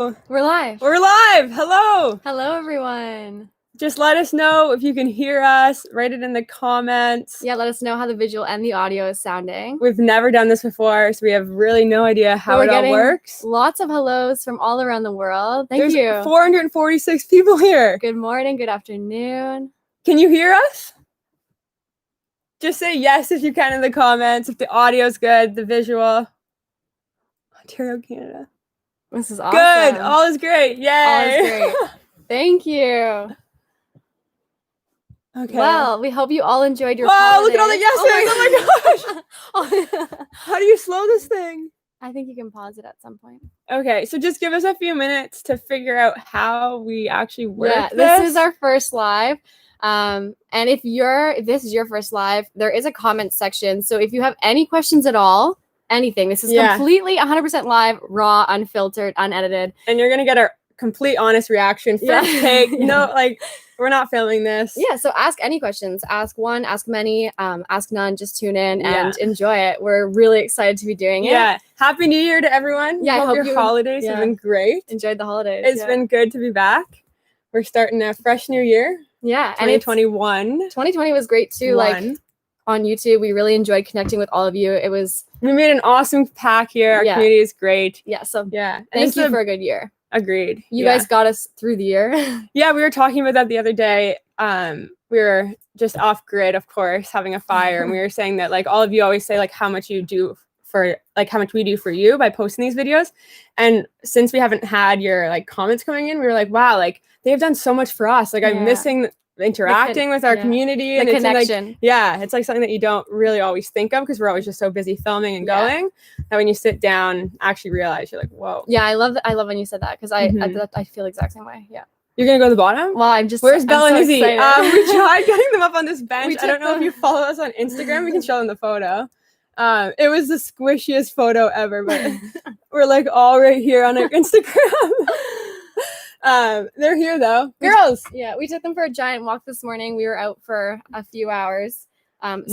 We're live. We're live. Hello. Hello, everyone. Just let us know if you can hear us. Write it in the comments. Yeah, let us know how the visual and the audio is sounding. We've never done this before, so we have really no idea how it all works. Lots of hellos from all around the world. Thank you. There's 446 people here. Good morning, good afternoon. Can you hear us? Just say yes if you can in the comments. If the audio's good, the visual. Ontario, Canada. This is awesome. Good. All is great. Yay. All is great. Thank you. Okay. Well, we hope you all enjoyed your holidays. Look at all the yeses. Oh my gosh. How do you slow this thing? I think you can pause it at some point. Okay, so just give us a few minutes to figure out how we actually work this is our first live. And if this is your first live, there is a comment section. So if you have any questions at all, anything, this is completely 100% live, raw, unfiltered, unedited. And you're going to get our complete honest reaction. First take. No, we're not filming this. Yeah, so ask any questions. Ask one, ask many, ask none. Just tune in and enjoy it. We're really excited to be doing it. Yeah. Happy New Year to everyone. Yeah, I hope your holidays have been great. Enjoyed the holidays. It's been good to be back. We're starting a fresh new year. Yeah. 2021. 2020 was great too. On YouTube, we really enjoyed connecting with all of you. We made an awesome pack here. Our community is great. Yeah. So thank you for a good year. Agreed. You guys got us through the year. Yeah, we were talking about that the other day. We were just off grid, of course, having a fire, and we were saying that all of you always say how much you do for how much we do for you by posting these videos. And since we haven't had your comments coming in, we were wow, they've done so much for us. I'm missing interacting with our community and the connection. It's something that you don't really always think of because we're always just so busy filming and going that when you sit down actually realize you're whoa. Yeah, I love when you said that because I feel the exact same way. Yeah. You're gonna go to the bottom? Well, where's Belle and Izzy? We tried getting them up on this bench. I don't know if you follow us on Instagram. We can show them the photo. It was the squishiest photo ever, but we're all right here on our Instagram. They're here though. Girls! Yeah, we took them for a giant walk this morning. We were out for a few hours. And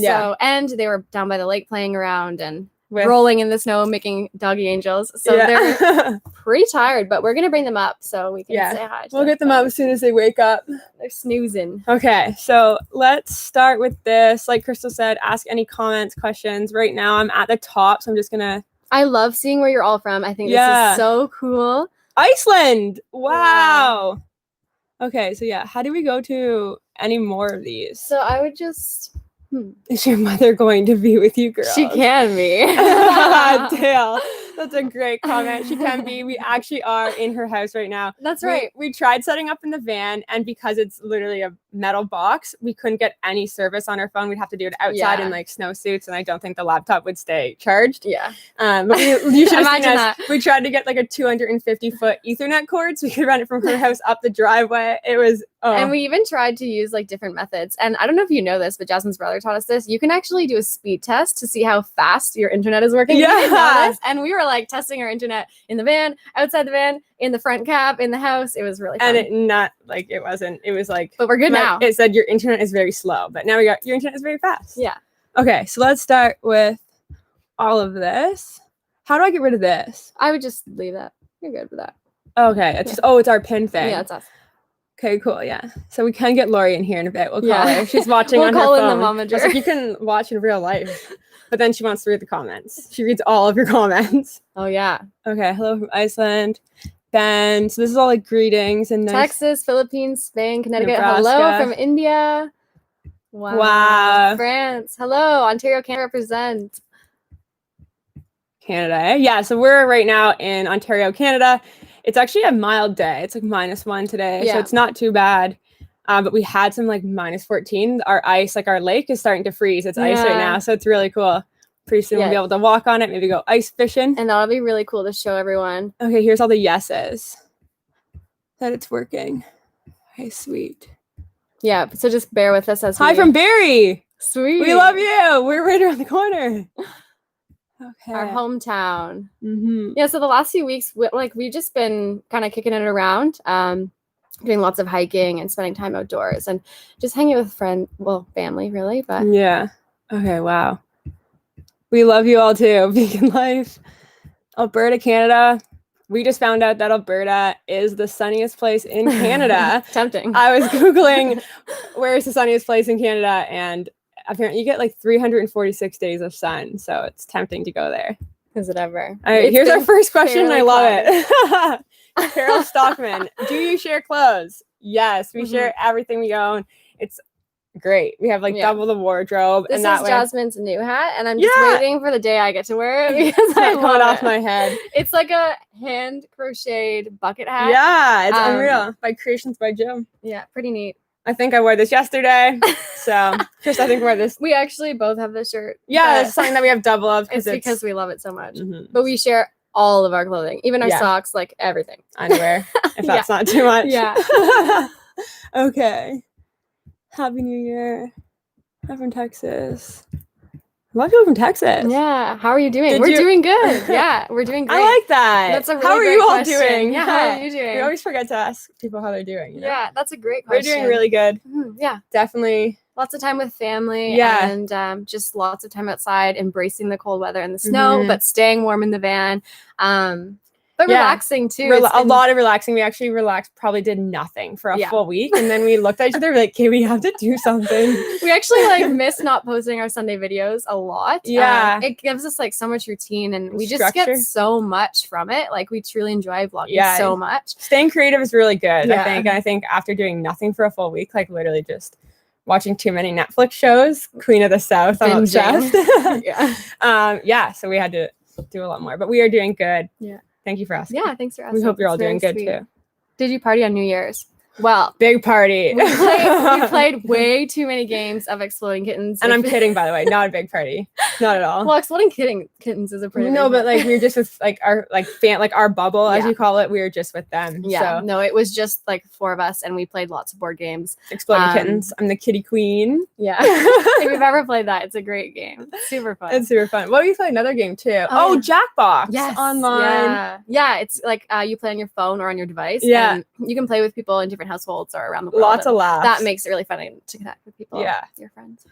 they were down by the lake playing around and rolling in the snow, making doggy angels. So they're pretty tired, but we're going to bring them up so we can say hi. We'll get them up as soon as they wake up. They're snoozing. Okay, so let's start with this. Like Crystal said, ask any comments, questions. Right now I'm at the top, so I'm just going to... I love seeing where you're all from. I think this is so cool. Iceland! Wow! Okay, so how do we go to any more of these? So I would just... Is your mother going to be with you, girls? She can be. Dale, that's a great comment. She can be. We actually are in her house right now. That's right. We tried setting up in the van, and because it's literally a metal box, we couldn't get any service on our phone. We'd have to do it outside in snowsuits, and I don't think the laptop would stay charged. Yeah. But you should have seen us. We tried to get a 250-foot Ethernet cord so we could run it from her house up the driveway. It was... And we even tried to use different methods. And I don't know if you know this, but Jasmine's brother taught us this. You can actually do a speed test to see how fast your internet is working. Yeah. And we were testing our internet in the van, outside the van, in the front cab, in the house. It was really fun. And it wasn't. It was but we're good now. It said your internet is very slow, but now we got your internet is very fast. Yeah. Okay, so let's start with all of this. How do I get rid of this? I would just leave that. You're good with that. Okay. It's just it's our pin thing. Yeah, it's us. Okay, cool. Yeah. So we can get Lori in here in a bit. We'll call her. She's watching on her phone. We'll call in the momager. You can watch in real life. But then she wants to read the comments. She reads all of your comments. Oh, yeah. Okay. Hello from Iceland. Ben. So this is all greetings and Texas, Philippines, Spain, Connecticut. Nebraska. Hello from India. Wow. France. Hello. Ontario can represent. Canada. Yeah. So we're right now in Ontario, Canada. It's actually a mild day. It's -1 today. So it's not too bad. But we had some -14. Our ice, our lake is starting to freeze. It's ice right now. So it's really cool. Pretty soon we'll be able to walk on it, maybe go ice fishing. And that'll be really cool to show everyone. Okay, here's all the yeses. That it's working. Okay, sweet. Yeah, so just bear with us as Hi from Barrie. Sweet. We love you. We're right around the corner. Okay. Our hometown. Mm-hmm. Yeah, so the last few weeks, we've just been kind of kicking it around, doing lots of hiking and spending time outdoors and just hanging with family, really. But yeah. Okay, wow. We love you all too. Vegan life. Alberta, Canada. we just found out that Alberta is the sunniest place in Canada. Tempting. I was Googling where is the sunniest place in Canada, and apparently you get like 346 days of sun. So it's tempting to go there. Is it ever? All right, here's our first question. I love it. Carol Stockman, do you share clothes? Yes, we share everything we own. It's great. We have like double the wardrobe. This and that is Jasmine's new hat, and I'm just waiting for the day I get to wear it because I love it off my head. It's like a hand crocheted bucket hat. Yeah, it's unreal. By Creations by Joe. Yeah, pretty neat. I think I wore this yesterday. So Chris, I think wear this. We actually both have this shirt. Yeah, it's something that we have double of. It's because we love it so much. But we share all of our clothing, even our socks, like everything. Underwear, if that's not too much. Yeah. Okay. Happy New Year. I'm from Texas. A lot of people from Texas. Yeah. How are you doing? We're doing good. Yeah, we're doing great. I like that. That's a really How are great you all question. doing? Yeah, how are you doing? We always forget to ask people how they're doing. You know? Yeah, that's a great question. We're doing really good. Yeah. Definitely. Lots of time with family. Yeah. And just lots of time outside, embracing the cold weather and the snow, but staying warm in the van. But relaxing too. A lot of relaxing. We actually relaxed, probably did nothing for a full week. And then we looked at each other like, okay, we have to do something. We actually like miss not posting our Sunday videos a lot. Yeah. It gives us like so much routine, and we just get so much from it. Like we truly enjoy vlogging so much. Staying creative is really good, I think. And I think after doing nothing for a full week, like literally just watching too many Netflix shows, Queen of the South, I'm obsessed. So we had to do a lot more, but we are doing good. Yeah. Thank you for asking. Yeah, thanks for asking. We hope you're all doing good too. Did you party on New Year's? Well, big party. We played way too many games of Exploding Kittens. And I'm kidding, by the way. Not a big party. Not at all. Well, Exploding Kittens is a pretty but like we were just with like our our bubble, as you call it. We were just with them. Yeah. So. No, it was just like 4 of us, and we played lots of board games. Exploding Kittens. I'm the kitty queen. Yeah. If you've ever played that, it's a great game. It's super fun. It's super fun. Well, we played another game too. Jackbox. Yes. Online. Yeah. It's like you play on your phone or on your device. Yeah. And you can play with people in different households or around the world. Lots of laughs. That makes it really fun to connect with people. Yeah. Your friends.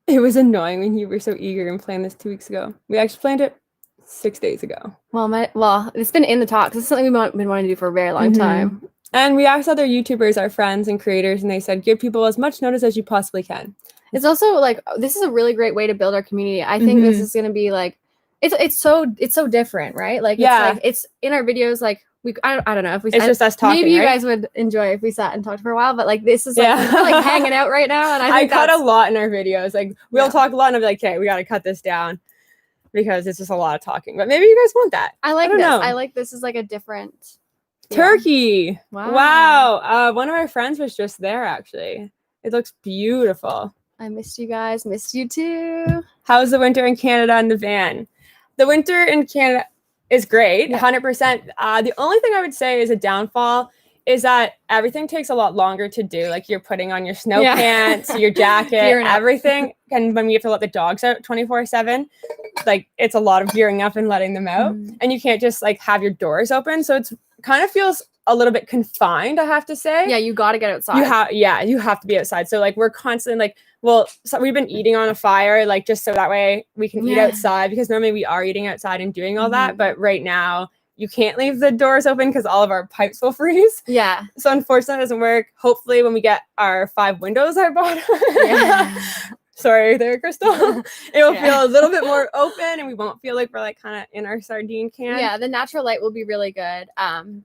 It was annoying when you were so eager and planned this 2 weeks ago. We actually planned it 6 days ago. Well, it's been in the talks. It's something we've been wanting to do for a very long time. And we asked other YouTubers, our friends and creators, and they said, give people as much notice as you possibly can. It's also like, this is a really great way to build our community. I think this is going to be like, it's so different, right? Like, it's in our videos, like, I don't know if we. It's just us talking. Maybe you guys would enjoy if we sat and talked for a while, but like this is like, we're like hanging out right now, and I cut a lot in our videos. Like we'll talk a lot, and I'll be like, okay, we got to cut this down because it's just a lot of talking. But maybe you guys want that. I like this. I like this is like a different Turkey. Wow. One of our friends was just there. Actually, it looks beautiful. I missed you guys. Missed you too. How's the winter in Canada in the van? The winter in Canada is great, 100%. The only thing I would say is a downfall is that everything takes a lot longer to do. Like you're putting on your snow pants, your jacket, everything. And when we have to let the dogs out 24/7, like it's a lot of gearing up and letting them out. And you can't just like have your doors open. So it's kind of feels a little bit confined, I have to say. Yeah, you got to get outside. You have to be outside. So like we're constantly like, so we've been eating on a fire, like just so that way we can eat outside, because normally we are eating outside and doing all that. But right now you can't leave the doors open because all of our pipes will freeze. Yeah. So unfortunately it doesn't work. Hopefully when we get our 5 windows I bought, sorry there, Crystal, it will feel a little bit more open and we won't feel like we're like kind of in our sardine can. Yeah, the natural light will be really good.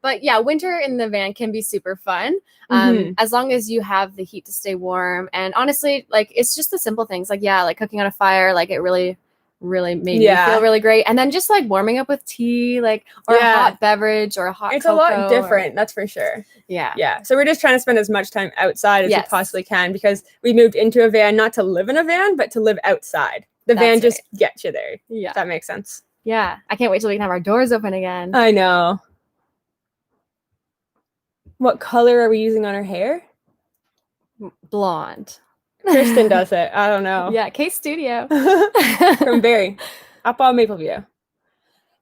But yeah, winter in the van can be super fun. As long as you have the heat to stay warm. And honestly, like it's just the simple things like, like cooking on a fire, like it really made me feel really great. And then just like warming up with tea, like, or a hot beverage or a hot It's a lot different, that's for sure. Yeah. So we're just trying to spend as much time outside as we possibly can, because we moved into a van, not to live in a van, but to live outside. The van just gets you there. Yeah. If that makes sense. Yeah. I can't wait till we can have our doors open again. I know. What color are we using on our hair? Blonde. Kristen does it. I don't know. Yeah, K Studio. From Barry. Up on Mapleview.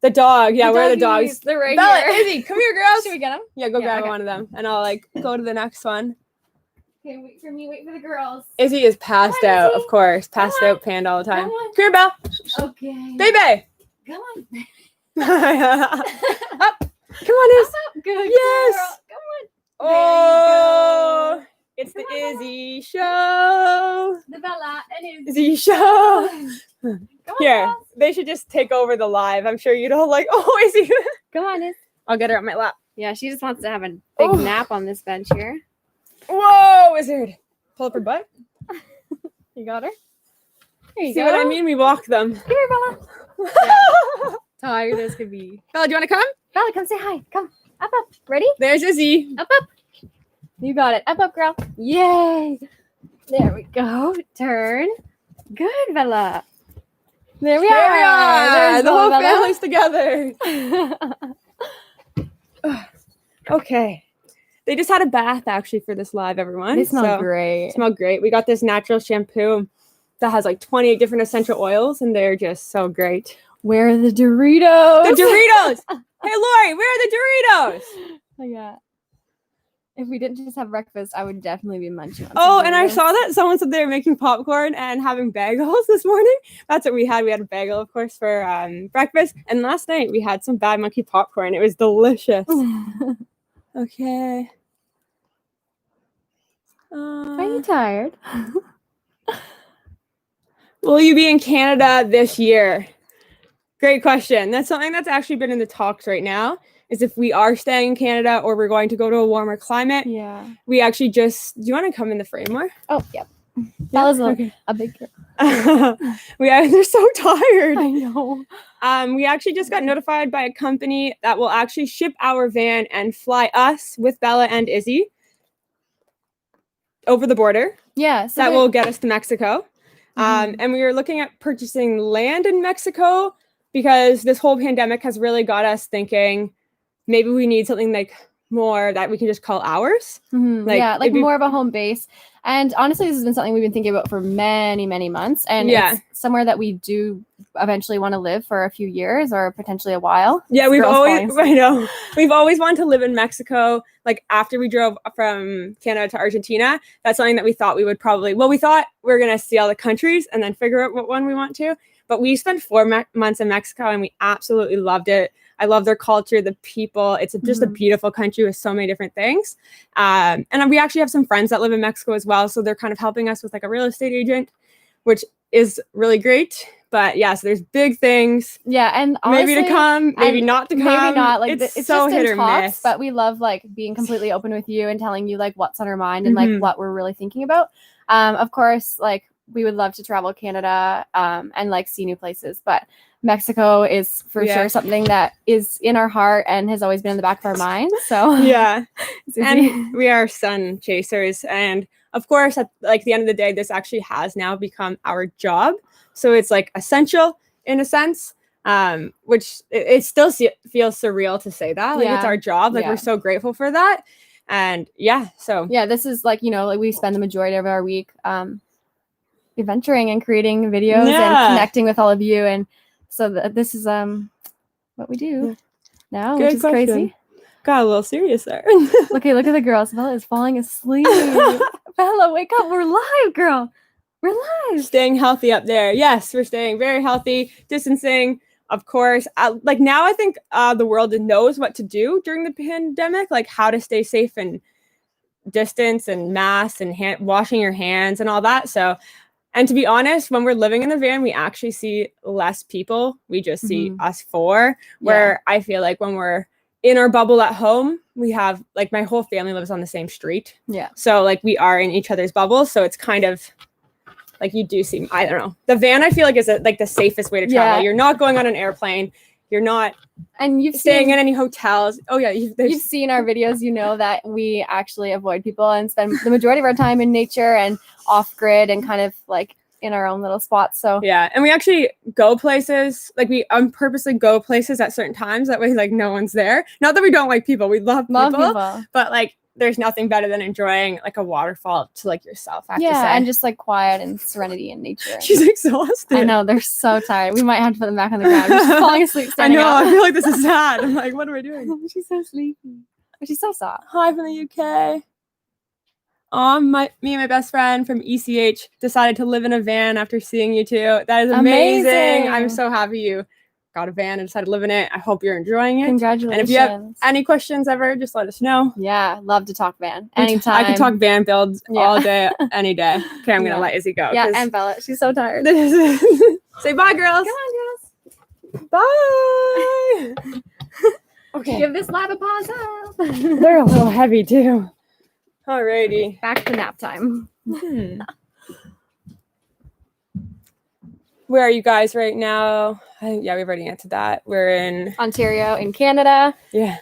The dog. Yeah, where are the dogs? They're right Belle, here. Izzy, come here, girls. Should we get them? Yeah, go grab one of them. And I'll like go to the next one. Okay, wait for me. Wait for the girls. Izzy is passed Come on, out, Izzy. of course. Passed Come on. out, panned all the time. Come on. Come here, Belle. Okay. Baby. Come on. Up. Come on, Izzy. Up. Good Yes. girl. Come on. Oh, it's Come the on, Izzy show. The Bella and Izzy show. Come on, Here, girls. they should just take over the live. I'm sure you'd all like, oh, Izzy. Come on, Izzy. I'll get her on my lap. Yeah, she just wants to have a big Oh. nap on this bench here. Whoa, wizard. Pull up her butt. You got her? There you See go. what I mean? We walk them. Come here, Bella. Tired as could be. Bella, do you want to come? Bella, come say hi. Come. Up, up. Ready? There's Izzy. Up, up. You got it. Up, up, girl. Yay. There we go. Turn. Good, Bella. There we There we are. are. There's The whole Bella. family's together. Okay. They just had a bath actually for this live, everyone. They smell So, great. smell great. We got this natural shampoo that has like 28 different essential oils, and they're just so great. Where are the Doritos? The Doritos! Hey, Lori, where are the Doritos? Oh, yeah. If we didn't just have breakfast, I would definitely be munching on some Oh, and I Doritos. saw that someone said they were making popcorn and having bagels this morning. That's what we had. We had a bagel, of course, for breakfast. And last night we had some Bad Monkey popcorn. It was delicious. Okay. Are you tired? Will you be in Canada this year? Great question. That's something that's actually been in the talks right now, is if we are staying in Canada or we're going to go to a warmer climate. Yeah. We actually just, do you want to come in the frame more? Oh, yep. Bella's Okay. a big girl. They're so tired. I know. We actually just got notified by a company that will actually ship our van and fly us with Bella and Izzy over the border. Yeah. So That will get us to Mexico. And we were looking at purchasing land in Mexico because this whole pandemic has really got us thinking maybe we need something like more that we can just call ours. Like more of a home base. And honestly, this has been something we've been thinking about for many, many months. And it's somewhere that we do eventually want to live for a few years or potentially a while. Yeah, we've always wanted to live in Mexico. Like after we drove from Canada to Argentina, that's something that we thought we would probably, we thought we were going to see all the countries and then figure out what one we want to. But we spent 4 months in Mexico and we absolutely loved it. I love their culture, the people. It's just a beautiful country with so many different things. And we actually have some friends that live in Mexico as well. So they're kind of helping us with like a real estate agent, which is really great. But yeah, so there's big things. Yeah, and honestly, maybe to come, maybe not to come. Maybe not. Like it's it's so just hit in or talks, miss. but we love like being completely open with you and telling you like what's on our mind and like what we're really thinking about. Of course, like we would love to travel Canada and like see new places, but Mexico is for sure something that is in our heart and has always been in the back of our mind. So yeah, and we are sun chasers, and of course, at like the end of the day, this actually has now become our job. So it's like essential in a sense, which it still feels surreal to say that. Like it's our job. Like we're so grateful for that, and this is like like we spend the majority of our week adventuring and creating videos and connecting with all of you and. So this is what we do now, which is crazy. Got a little serious there. Okay, look at the girls. Bella is falling asleep. Bella, wake up. We're live, girl. We're live. Staying healthy up there. Yes, we're staying very healthy. Distancing, of course. Like now I think the world knows what to do during the pandemic, like how to stay safe and distance and masks and washing your hands and all that. So and to be honest, when we're living in the van, we actually see less people. We just see us four, where I feel like when we're in our bubble at home, we have like my whole family lives on the same street. Yeah. So like we are in each other's bubbles. So it's kind of like you do see, I don't know. The van I feel like is like the safest way to travel. Yeah. You're not going on an airplane. You're not staying in any hotels. Oh yeah. You've seen our videos, that we actually avoid people and spend the majority of our time in nature and off grid and kind of like in our own little spots. So yeah. And we actually go places, like we purposely go places at certain times. That way like no one's there. Not that we don't like people. We love people. But like there's nothing better than enjoying like a waterfall to like yourself. I have to say. And just like quiet and serenity in nature. She's exhausted. I know, they're so tired. We might have to put them back on the ground. Just falling asleep. I know. I feel like this is sad. I'm like, what am I doing? She's so sleepy. But she's so soft. Hi from the UK. Me and my best friend from ECH decided to live in a van after seeing you two. That is amazing. I'm so happy you got a van and decided to live in it. I hope you're enjoying it. Congratulations. And if you have any questions ever, just let us know. Yeah, love to talk van. Anytime. I could talk van builds all day, any day. Okay, I'm going to let Izzy go. Yeah, and Belle. She's so tired. Say bye, girls. Come on, girls. Bye. Okay. Give this lab a pause out. They're a little heavy, too. Alrighty. Back to nap time. Where are you guys right now? Yeah, we've already answered that. We're in Ontario, in Canada. Yeah.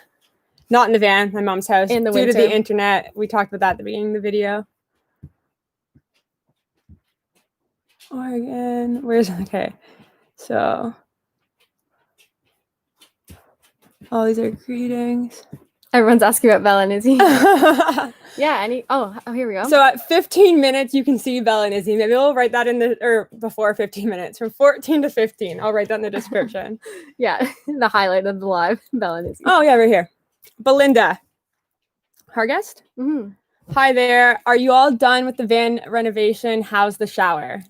Not in the van, my mom's house. In the Due winter. to the internet. We talked about that at the beginning of the video. Oregon. Okay. So. All these are greetings. Everyone's asking about Belle and Izzy. Yeah, here we go. So at 15 minutes, you can see Belle and Izzy. Maybe we'll write that before 15 minutes. From 14 to 15. I'll write that in the description. Yeah, the highlight of the live, Belle and Izzy. Oh, yeah, right here. Belinda. Our guest? Mm-hmm. Hi there. Are you all done with the van renovation? How's the shower?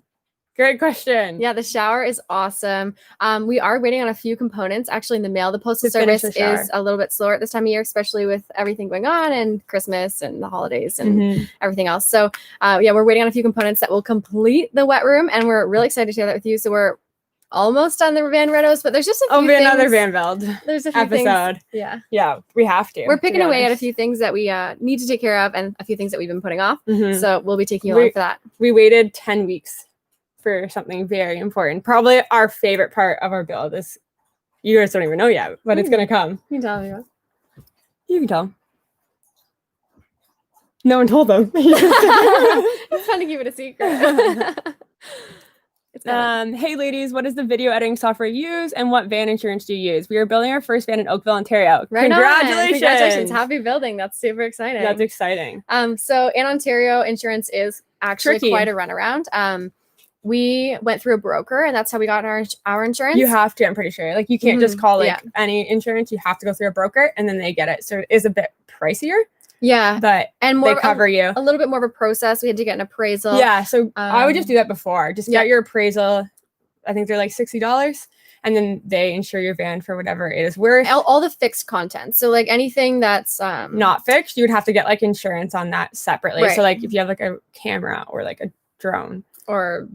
Great question. Yeah, the shower is awesome. We are waiting on a few components actually in the mail. The postal service is a little bit slower at this time of year, especially with everything going on and Christmas and the holidays and everything else. So we're waiting on a few components that will complete the wet room, and we're really excited to share that with you. So we're almost on the van renos, but there's just a few things. Another van build. There's a few episode. Things. Yeah, we have to. We're picking away at a few things that we need to take care of and a few things that we've been putting off. So we'll be taking you along for that. We waited 10 weeks. For something very important. Probably our favorite part of our build is, you guys don't even know yet, but it's gonna come. You can tell me. You can tell. No one told them. It's fun to keep it a secret. Hey ladies, what is the video editing software you use and what van insurance do you use? We are building our first van in Oakville, Ontario. Right. Congratulations. Happy building. That's super exciting. That's exciting. So in Ontario, insurance is actually quite a runaround. We went through a broker, and that's how we got our insurance. You have to, I'm pretty sure. Like, you can't just call any insurance. You have to go through a broker, and then they get it. So it is a bit pricier. Yeah. But they cover you. A little bit more of a process. We had to get an appraisal. Yeah. So I would just do that before. Just get your appraisal. I think they're like $60. And then they insure your van for whatever it is worth. All the fixed content. So like anything that's not fixed, you would have to get like insurance on that separately. Right. So like if you have like a camera or like a drone. Or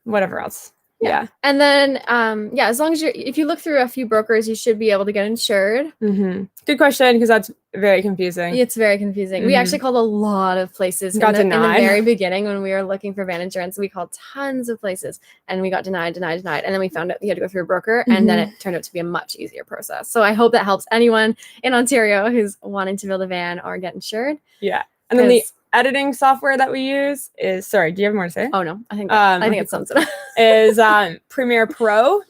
whatever else. Yeah. And then as long as if you look through a few brokers, you should be able to get insured. Good question, because that's very confusing. It's very confusing. We actually called a lot of places in the very beginning when we were looking for van insurance. We called tons of places and we got denied. And then we found out you had to go through a broker, and then it turned out to be a much easier process. So I hope that helps anyone in Ontario who's wanting to build a van or get insured. Yeah. And then the editing software that we use is, sorry, do you have more to say? Oh no, I think it sums it up. Is Premiere Pro.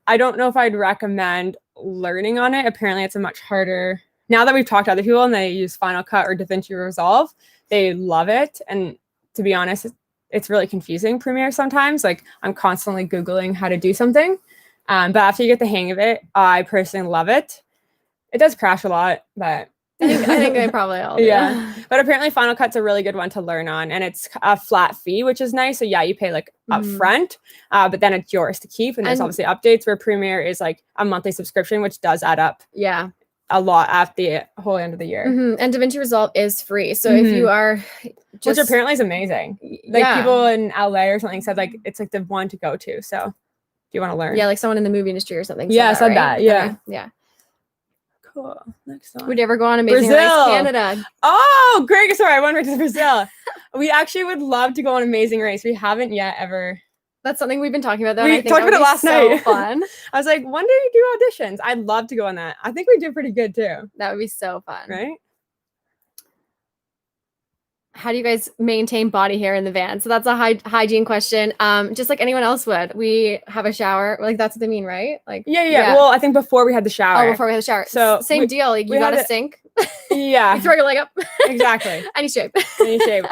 I don't know if I'd recommend learning on it. Apparently it's a much harder, now that we've talked to other people and they use Final Cut or DaVinci Resolve, they love it. And to be honest, it's really confusing, Premiere, sometimes. Like, I'm constantly Googling how to do something. But after you get the hang of it, I personally love it. It does crash a lot, but I think they probably all do. Yeah. But apparently Final Cut's a really good one to learn on, and it's a flat fee, which is nice. So yeah, you pay like up front, but then it's yours to keep. And there's obviously updates, where Premiere is like a monthly subscription, which does add up. Yeah. A lot at the whole end of the year. And DaVinci Resolve is free. So if you are which apparently is amazing. Like people in LA or something said like it's like the one to go to. So if you want to learn. Yeah, like someone in the movie industry or something. Said that. Yeah. Okay. Yeah. Cool. Next one. Would you ever go on Amazing Race Canada? Oh, great. Sorry, I went to Brazil. We actually would love to go on Amazing Race. We haven't yet ever. That's something we've been talking about, though. We talked about it last night. Fun. I was like, when do you do auditions? I'd love to go on that. I think we do pretty good too. That would be so fun. Right? How do you guys maintain body hair in the van? So that's a hygiene question. Just like anyone else would. We have a shower. Like, that's what they mean, right? Like, yeah. Well, I think before we had the shower. Oh, before we had the shower. So same deal. Like, you got a sink. Yeah. You throw your leg up. Exactly. Any shape.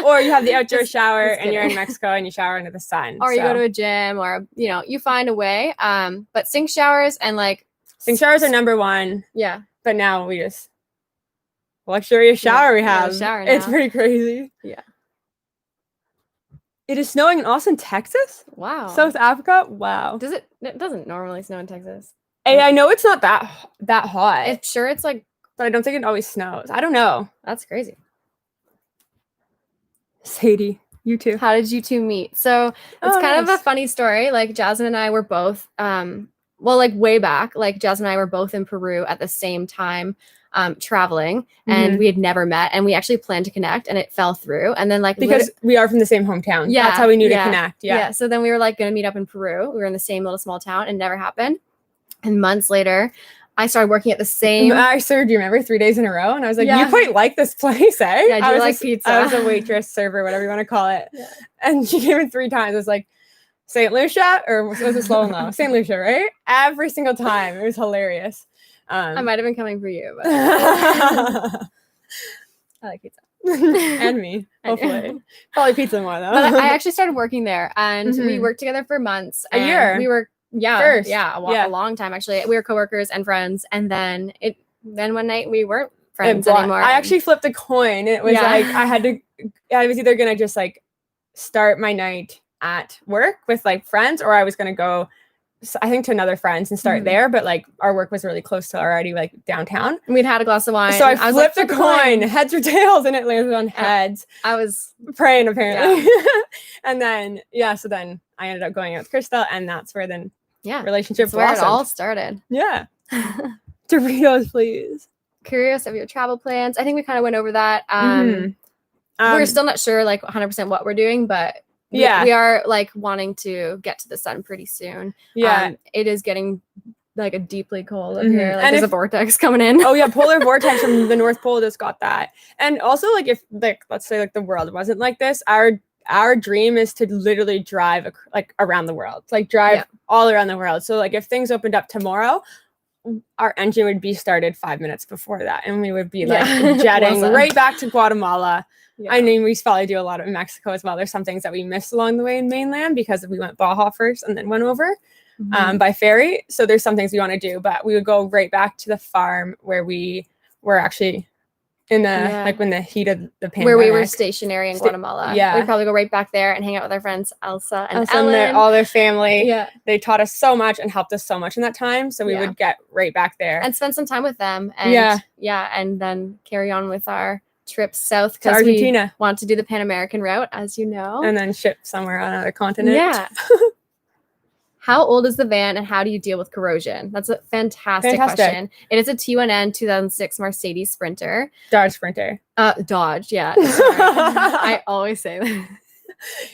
Or you have the outdoor shower and you're in Mexico and you shower under the sun. Or you go to a gym, or, you find a way. But sink showers and like. Sink showers are number one. Yeah. But now we just. luxurious shower we have. Shower now. It's pretty crazy. Yeah. It is snowing in Austin, Texas? Wow. South Africa? Wow. It doesn't normally snow in Texas. Hey, I know it's not that hot. It's like, but I don't think it always snows. I don't know. That's crazy. Sadie, you too. How did you two meet? So it's kind of a funny story. Like Jasmine and I were both, like way back, like Jasmine and I were both in Peru at the same time, traveling, and we had never met, and we actually planned to connect, and it fell through. And then because we are from the same hometown. Yeah, that's how we knew to connect. Yeah. So then we were like going to meet up in Peru. We were in the same little small town, and never happened. And months later, I started working at the same. I served, you remember, 3 days in a row, and I was like, "You quite like this place, eh?" Yeah, I like pizza. I was a waitress, server, whatever you want to call it. Yeah. And she came in 3 times. I was like, St. Lucia, or was it Slow and Low? St. Lucia, right? Every single time. It was hilarious. I might have been coming for you, but I like pizza. And me, hopefully. Probably pizza more, though. But I actually stared working there, and we worked together for months. A year. We were, First. a long time, actually. We were coworkers and friends, and then one night we weren't friends anymore. I actually flipped a coin. It was like, I was either going to just like start my night at work with like friends, or I was going to go, I think, to another friend's and start there, but like our work was really close to already like downtown. We'd had a glass of wine. So I flipped a coin, heads or tails, and it landed on heads. I was praying, apparently. And then, so then I ended up going out with Crystal, and that's where then relationship where it all started. Yeah. Doritos, please. Curious of your travel plans. I think we kind of went over that. We're still not sure like 100% what we're doing, but we are like wanting to get to the sun pretty soon. Yeah. It is getting like a deeply cold up here. Like there's a vortex coming in. Oh yeah, polar vortex from the North Pole just got that. And also like if like let's say like the world wasn't like this, our dream is to literally drive like around the world. Like drive all around the world. So like if things opened up tomorrow, our engine would be started 5 minutes before that, and we would be like jetting right back to Guatemala. Yeah. I mean, we probably do a lot of Mexico as well. There's some things that we missed along the way in mainland because we went Baja first and then went over by ferry. So there's some things we want to do, but we would go right back to the farm where we were actually in the like when the heat of the pandemic. Where we were stationary in Guatemala. Yeah. We'd probably go right back there and hang out with our friends Elsa and Ellen. And all their family. Yeah. They taught us so much and helped us so much in that time. So we would get right back there. And spend some time with them. And and then carry on with our trips south because Argentina. We want to do the Pan American route, as you know. And then ship somewhere on another continent. Yeah. How old is the van and how do you deal with corrosion? That's a fantastic question. It is a T1N 2006 Mercedes Sprinter. Dodge Sprinter. Dodge, yeah. I always say that.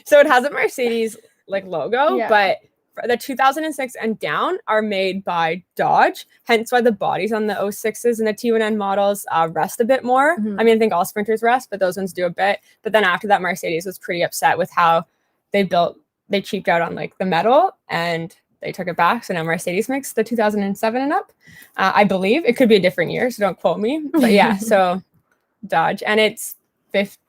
So it has a Mercedes like logo, but the 2006 and down are made by Dodge, hence why the bodies on the 06s and the T1N models rust a bit more. I mean, I think all Sprinters rust, but those ones do a bit. But then after that, Mercedes was pretty upset with how they cheaped out on like the metal, and they took it back. So now Mercedes makes the 2007 and up. I believe it could be a different year, so don't quote me. But yeah, so Dodge, and it's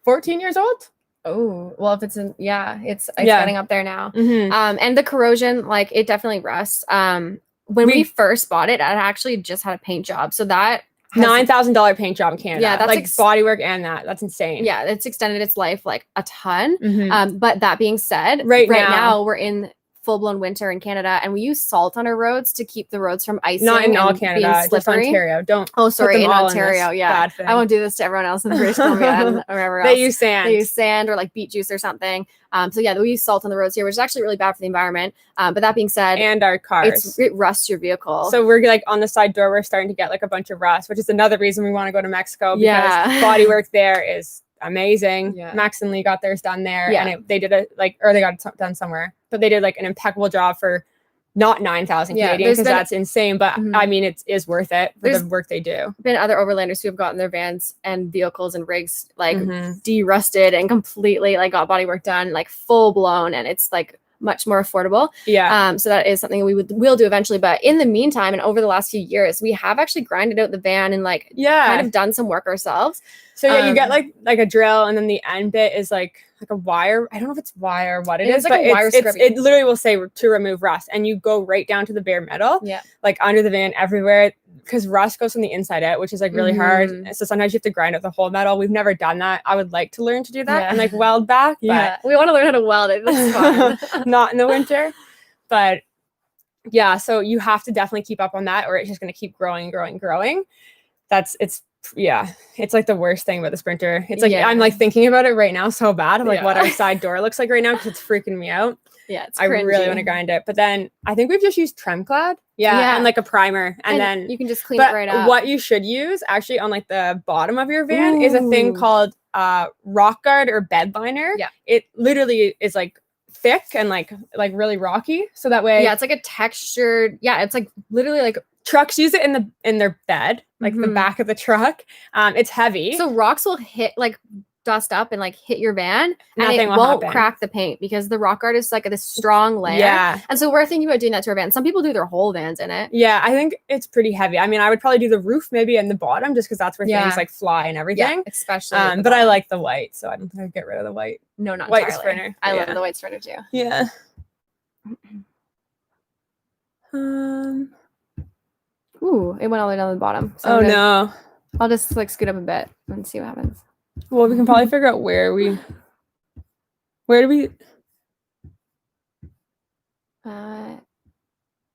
14 years old. Oh, well, if it's it's getting up there now. And the corrosion, like it definitely rusts. When we first bought it, it actually just had a paint job. So that $9,000 paint job in Canada. Yeah, that's like bodywork and that's insane. Yeah, it's extended its life like a ton. But that being said, right now we're in full-blown winter in Canada, and we use salt on our roads to keep the roads from icing. Not in all Canada, just Ontario. Don't. Oh, sorry, in Ontario. Yeah, I won't do this to everyone else in British Columbia and wherever else. They use sand. They use sand or like beet juice or something. So yeah, we use salt on the roads here, which is actually really bad for the environment. But that being said, and our cars, it rusts your vehicle. So we're like on the side door, we're starting to get like a bunch of rust, which is another reason we want to go to Mexico because bodywork there is amazing. Max and Lee got theirs done there, and they did it or they got it done somewhere, but they did like an impeccable job for not 9,000 Canadian because that's insane. But I mean, it is worth it for the work they do. Been other overlanders who have gotten their vans and vehicles and rigs like de-rusted and completely like got body work done like full blown, and it's like much more affordable. So that is something we'll do eventually. But in the meantime, and over the last few years, we have actually grinded out the van and like kind of done some work ourselves. So you get like a drill, and then the end bit is like a wire. I don't know if it's wire or what it is, like but it literally will say to remove rust, and you go right down to the bare metal, like under the van everywhere. because rust goes from the inside out, which is like really hard. So sometimes you have to grind out the whole metal. We've never done that. I would like to learn to do that and like weld back. But we want to learn how to weld it. That's fun. Not in the winter. But yeah, so you have to definitely keep up on that, or it's just going to keep growing. It's like the worst thing about the Sprinter. It's like I'm like thinking about it right now so bad. I'm like what our side door looks like right now because it's freaking me out. Yeah, it's I really want to grind it. But then I think we've just used Tremclad. Yeah. And like a primer. And then you can just clean it right up. What you should use actually on like the bottom of your van is a thing called Rockguard or bed liner. Yeah. It literally is like thick and like really rocky. So that way. Yeah, it's like a textured. Yeah, it's like literally like trucks use it in their bed, like the back of the truck. It's heavy. So rocks will hit like dust up and like hit your van and it won't crack the paint because the Rockguard is like this strong layer. Yeah. And so we're thinking about doing that to our van. Some people do their whole vans in it. Yeah, I think it's pretty heavy. I mean, I would probably do the roof maybe and the bottom just because that's where things like fly and everything. Yeah, especially. But I like the white, so I don't think I'd get rid of the white. No, not white entirely. Sprinter. I love the white Sprinter too. Yeah. Ooh, it went all the way down to the bottom. So no. I'll just like scoot up a bit and see what happens. Well, we can probably figure out where do we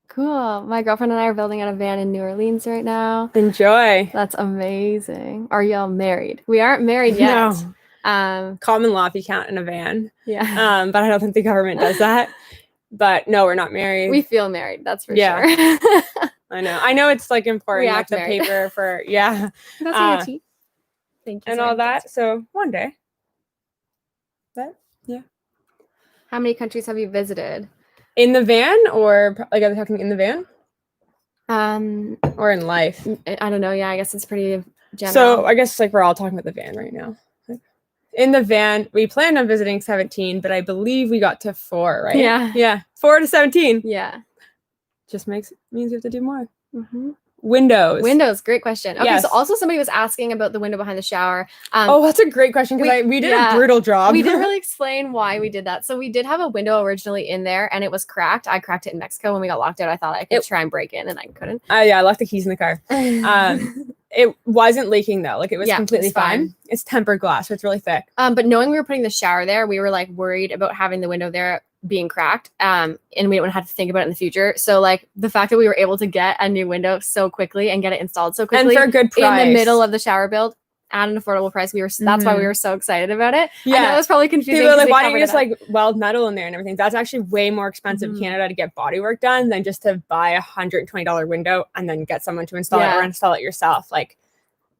cool. My girlfriend and I are building out a van in New Orleans right now. Enjoy. That's amazing. Are y'all married? We aren't married yet. No. Common law if you count in a van. Yeah. But I don't think the government does that. But no, we're not married. We feel married, that's for sure. I know it's like important, like the married. paper for That's Thank you. And all that. So one day. But yeah. How many countries have you visited? In the van, or like are they talking in the van? Or in life? I don't know. Yeah, I guess it's pretty general. So I guess like we're all talking about the van right now. In the van, we planned on visiting 17, but I believe we got to 4, right? Yeah. 4 to 17. Yeah. Just means you have to do more. Windows. Great question. Okay, so also somebody was asking about the window behind the shower. That's a great question because we did a brutal job. We didn't really explain why we did that. So we did have a window originally in there and it was cracked. I cracked it in Mexico when we got locked out. I thought I could try and break in and I couldn't. I left the keys in the car. It wasn't leaking though. Like it was completely fine. It's tempered glass, so it's really thick. But knowing we were putting the shower there, we were like worried about having the window there being cracked. And we didn't have to think about it in the future. So like the fact that we were able to get a new window so quickly and get it installed so quickly and for a good price in the middle of the shower build at an affordable price, that's why we were so excited about it. Yeah, I know it was probably confusing. People were like, why don't you just like weld metal in there and everything? That's actually way more expensive in Canada to get body work done than just to buy $120 window and then get someone to install it or install it yourself. Like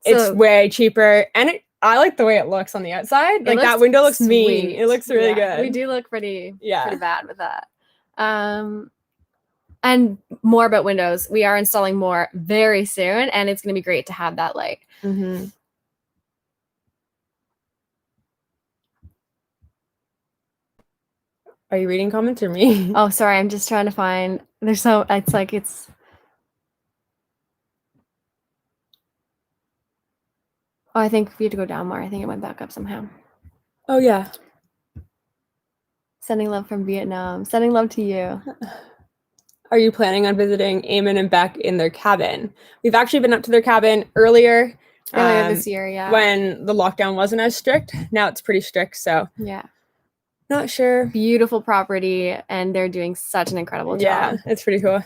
it's way cheaper and I like the way it looks on the outside. Like that window looks mean. It looks really good. We do look pretty bad with that. And more about windows. We are installing more very soon, and it's going to be great to have that light. Are you reading comments or me? Oh, sorry. I'm just trying to find. Oh, I think we had to go down more. I think it went back up somehow. Oh, yeah. Sending love from Vietnam. Sending love to you. Are you planning on visiting Eamon and Beck in their cabin? We've actually been up to their cabin earlier this year, when the lockdown wasn't as strict. Now it's pretty strict, so not sure. Beautiful property, and they're doing such an incredible job. Yeah, it's pretty cool.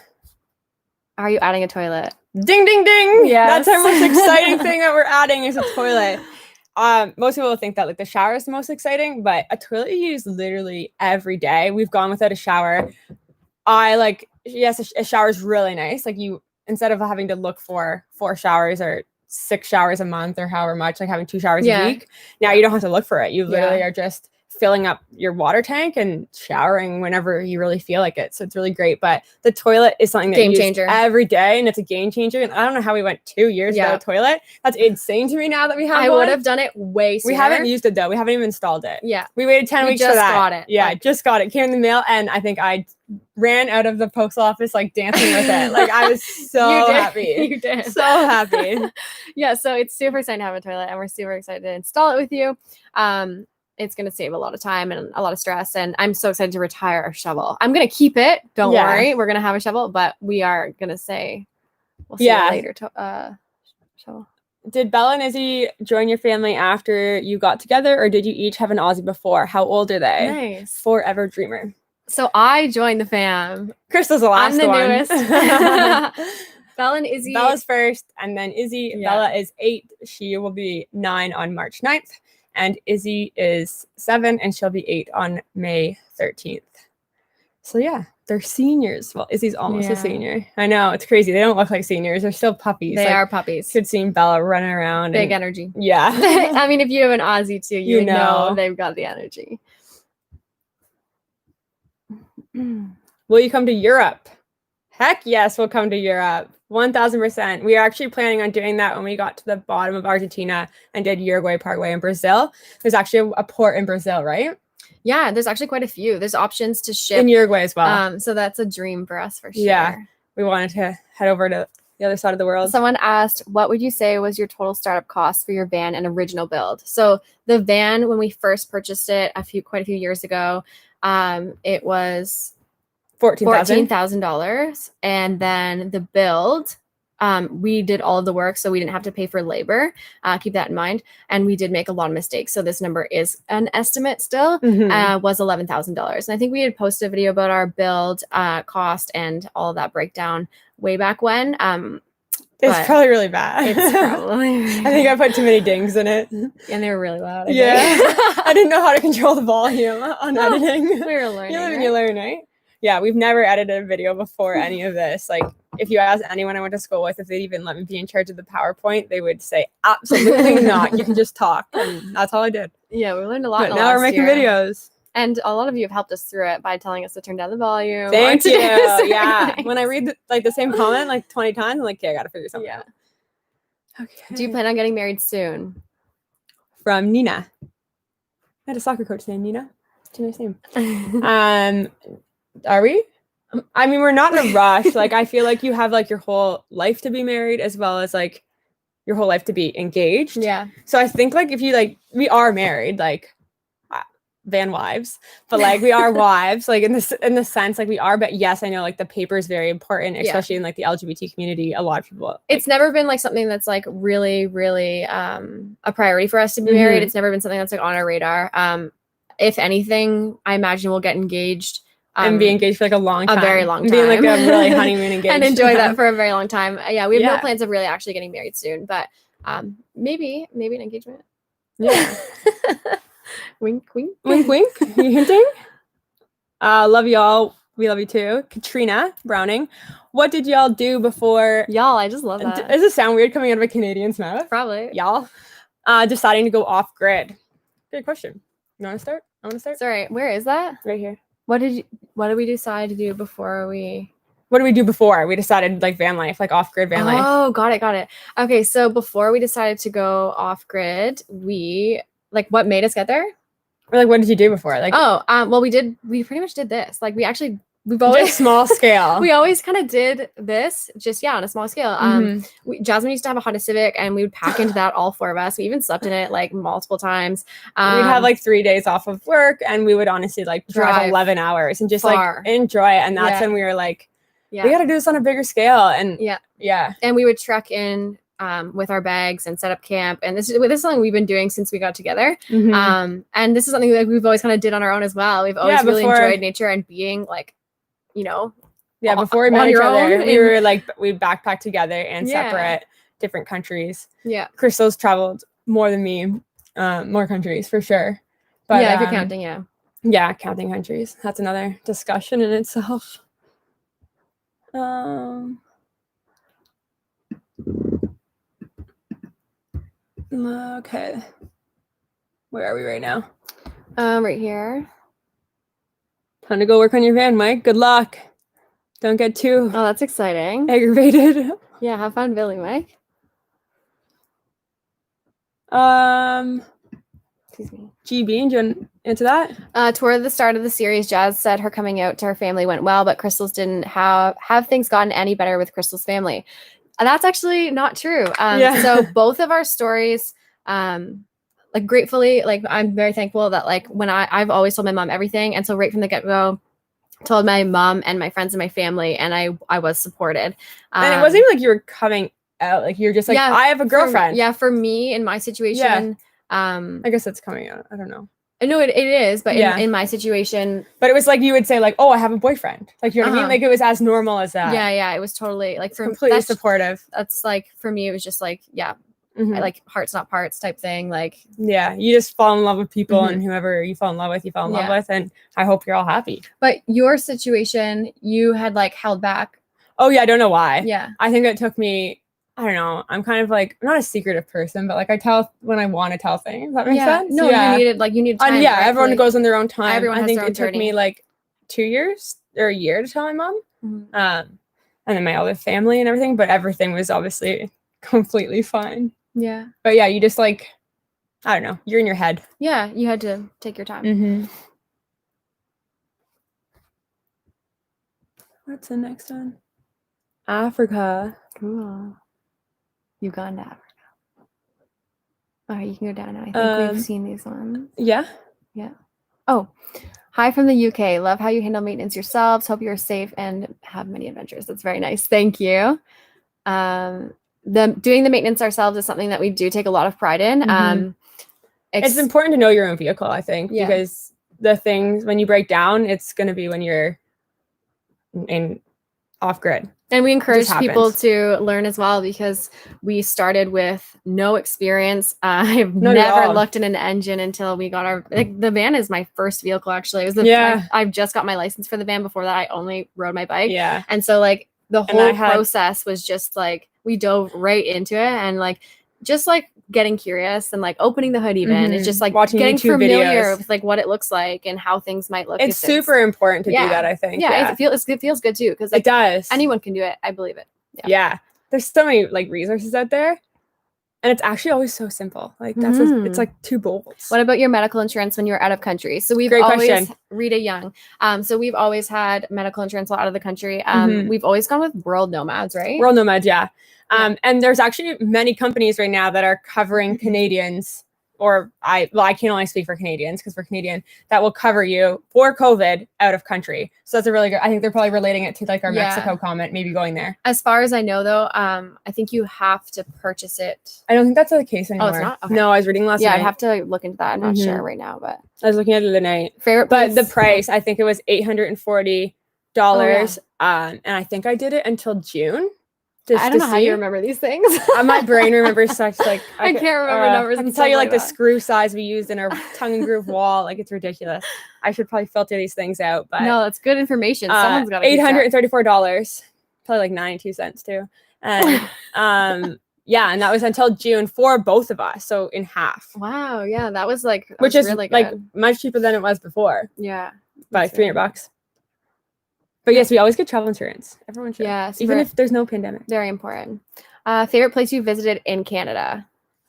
Are you adding a toilet? Ding, ding, ding. Yes. That's our most exciting thing that we're adding is a toilet. Most people think that like the shower is the most exciting, but a toilet you use literally every day. We've gone without a shower. A shower is really nice. Like you, instead of having to look for 4 showers or 6 showers a month or however much, like having 2 showers a week. Now you don't have to look for it. You literally are just filling up your water tank and showering whenever you really feel like it. So it's really great. But the toilet is something that you use every day, and it's a game changer. And I don't know how we went 2 years without a toilet. That's insane to me now that we have one. I would have done it way sooner. We haven't used it though. We haven't even installed it. Yeah. We waited 10 weeks for that. Got it. Yeah, just got it. Came in the mail, and I think I ran out of the postal office like dancing with it. Like I was so happy. You did. So happy. Yeah, so it's super exciting to have a toilet, and we're super excited to install it with you. It's going to save a lot of time and a lot of stress. And I'm so excited to retire our shovel. I'm going to keep it. Don't worry. We're going to have a shovel, but we are going to say we'll see it later. So. Did Belle and Izzy join your family after you got together, or did you each have an Aussie before? How old are they? Nice. Forever dreamer. So I joined the fam. Crystal's the last one. I'm the newest. Belle and Izzy. Bella's first, and then Izzy. Yeah. Bella is 8. She will be 9 on March 9th. And Izzy is 7, and she'll be 8 on May 13th. So yeah, they're seniors. Well, Izzy's almost a senior. I know, it's crazy. They don't look like seniors. They're still puppies. They are puppies. Could see Bella running around. Big energy. Yeah. I mean, if you have an Aussie too, you know they've got the energy. Will you come to Europe? Heck yes, we'll come to Europe. 1000%. We are actually planning on doing that when we got to the bottom of Argentina and did Uruguay, Paraguay, and Brazil. There's actually a port in Brazil, right? Yeah, there's actually quite a few. There's options to ship in Uruguay as well. So that's a dream for us for sure. Yeah, we wanted to head over to the other side of the world. Someone asked, what would you say was your total startup cost for your van and original build? So the van, when we first purchased it quite a few years ago, it was $14,000. And then the build, we did all of the work, so we didn't have to pay for labor. Keep that in mind. And we did make a lot of mistakes. So this number is an estimate still, was $11,000. And I think we had posted a video about our build cost and all of that breakdown way back when. It's probably really bad. It's probably. I think I put too many dings in it. And they were really loud. I didn't know how to control the volume on editing. We were learning. You learn, right? Yeah, we've never edited a video before any of this. Like, if you ask anyone I went to school with if they'd even let me be in charge of the PowerPoint, they would say, absolutely not. You can just talk. And that's all I did. Yeah, we learned a lot. But now we're making videos. And a lot of you have helped us through it by telling us to turn down the volume. Thank you. Yeah. When I read the same comment like 20 times, I'm like, okay, I got to figure something out. Okay. Do you plan on getting married soon? From Nina. I had a soccer coach named Nina. It's a nice name. Are we? I mean, we're not in a rush. Like, I feel like you have like your whole life to be married as well as like your whole life to be engaged. Yeah. So I think like if you like, we are married, like Vanwives, but like we are wives, like in the sense like we are. But yes, I know like the paper is very important, especially in like the LGBT community. A lot of people. It's never been like something that's like really, really a priority for us to be married. It's never been something that's like on our radar. If anything, I imagine we'll get engaged. And be engaged for like a long time. A very long time. Be like a really honeymoon engaged. And enjoy that for a very long time. Yeah, we have no plans of really actually getting married soon, but maybe an engagement. Yeah. Wink, wink. Wink, wink. You hinting? Love y'all. We love you too. Katrina Browning. What did y'all do before? Y'all, I just love that. Does it sound weird coming out of a Canadian's mouth? Probably. Y'all. Deciding to go off grid. Good question. You want to start? I want to start. Sorry, where is that? Right here. What did we decide to do before we? What did we do before we decided like van life, like off grid van life? Oh, got it. Okay, so before we decided to go off grid, we like what made us get there? Or like what did you do before? Like well we pretty much did this. Like we've always small scale. We always kind of did this just on a small scale. Jasmine used to have a Honda Civic and we would pack into that, all 4 of us. We even slept in it like multiple times. We'd have like 3 days off of work and we would honestly like drive 11 hours and just far. Like enjoy it. And that's when we were like, we got to do this on a bigger scale. And yeah. And we would trek in with our bags and set up camp. And this is something we've been doing since we got together. And this is something that we've always kind of did on our own as well. We've always really enjoyed nature and being like, before we met each other, we were like, we'd backpack together and separate different countries. Yeah. Crystal's traveled more than me, more countries for sure. But if you're counting, yeah, counting countries. That's another discussion in itself. Okay. Where are we right now? Right here. Time to go work on your van, Mike. Good luck. Don't get too that's exciting. Aggravated. Yeah, have fun building, Mike. Excuse me. GB, do you want to answer that? Toward the start of the series, Jazz said her coming out to her family went well, but Crystal's didn't have things gotten any better with Crystal's family. That's actually not true. So both of our stories, like gratefully, like I'm very thankful that like when I've always told my mom everything. And so right from the get-go, told my mom and my friends and my family, and I was supported. And it wasn't even like you were coming out, like you're just like, I have a girlfriend. For me in my situation, I guess that's coming out. I don't know. No, it is, but in my situation. But it was like you would say like, oh, I have a boyfriend. Like, you know what I mean? Like, it was as normal as that. Yeah, it was totally like completely supportive. That's like, for me, it was just like, I like hearts not parts type thing. Like, you just fall in love with people, and whoever you fall in love with, you fall in love with, and I hope you're all happy. But your situation, you had like held back. Oh yeah, I don't know why. Yeah, I think it took me. I don't know. I'm kind of like, I'm not a secretive person, but like I tell when I want to tell things. Does that make sense? No, you needed time. Yeah, right? Everyone goes on their own time. Everyone has their own journey. Took me like 2 years or a year to tell my mom. And then my other family and everything, but everything was obviously completely fine. Yeah. But yeah, you just like, I don't know, you're in your head. Yeah, you had to take your time. What's the next one? Africa. Cool. Uganda, Africa. All right, you can go down now. I think we've seen these ones. Yeah. Oh, hi from the UK. Love how you handle maintenance yourselves. Hope you're safe and have many adventures. That's very nice. Thank you. Doing the maintenance ourselves is something that we do take a lot of pride in. It's important to know your own vehicle, I think, because the things, when you break down, it's going to be when you're in off grid. And we encourage people to learn as well, because we started with no experience. I've never looked at an engine until we got the van is my first vehicle, actually. It was I've just got my license for the van. Before that, I only rode my bike. Yeah. And so like the whole process was just like, we dove right into it, and like, just like getting curious and like opening the hood even. It's just like watching getting YouTube familiar videos with like what it looks like and how things might look. It's super important to do that, I think. Yeah. It feels good too, because like, it does. Anyone can do it. I believe it. Yeah. There's so many like resources out there, and it's actually always so simple. Like that's it's like 2 bolts. What about your medical insurance when you're out of country? So we've always Rita Young. So we've always had medical insurance while out of the country. We've always gone with World Nomads, right? World Nomads, yeah. And there's actually many companies right now that are covering Canadians, or I can only speak for Canadians because we're Canadian, that will cover you for COVID out of country. So that's a really good, I think they're probably relating it to like our Mexico comment, maybe going there. As far as I know though, I think you have to purchase it. I don't think that's the case anymore. Oh, it's not? Okay. No, I was reading last night. Yeah, I'd have to look into that. I'm not sure right now, but. I was looking at it the night. Favorite place? But the price, I think it was $840. And I think I did it until June. I don't know how you remember these things. My brain remembers such like I can't remember numbers. I can tell you like the screw size we used in our tongue and groove wall. Like, it's ridiculous. I should probably filter these things out. But no, that's good information. Someone's got $834. Probably like 92 cents too. And yeah, and that was until June for both of us. So in half. Wow. Yeah, that was like which is really good. Like much cheaper than it was before. Yeah, by $300. But yes, we always get travel insurance. Everyone should. Yes, even if there's no pandemic. Very important. Favorite place you visited in Canada?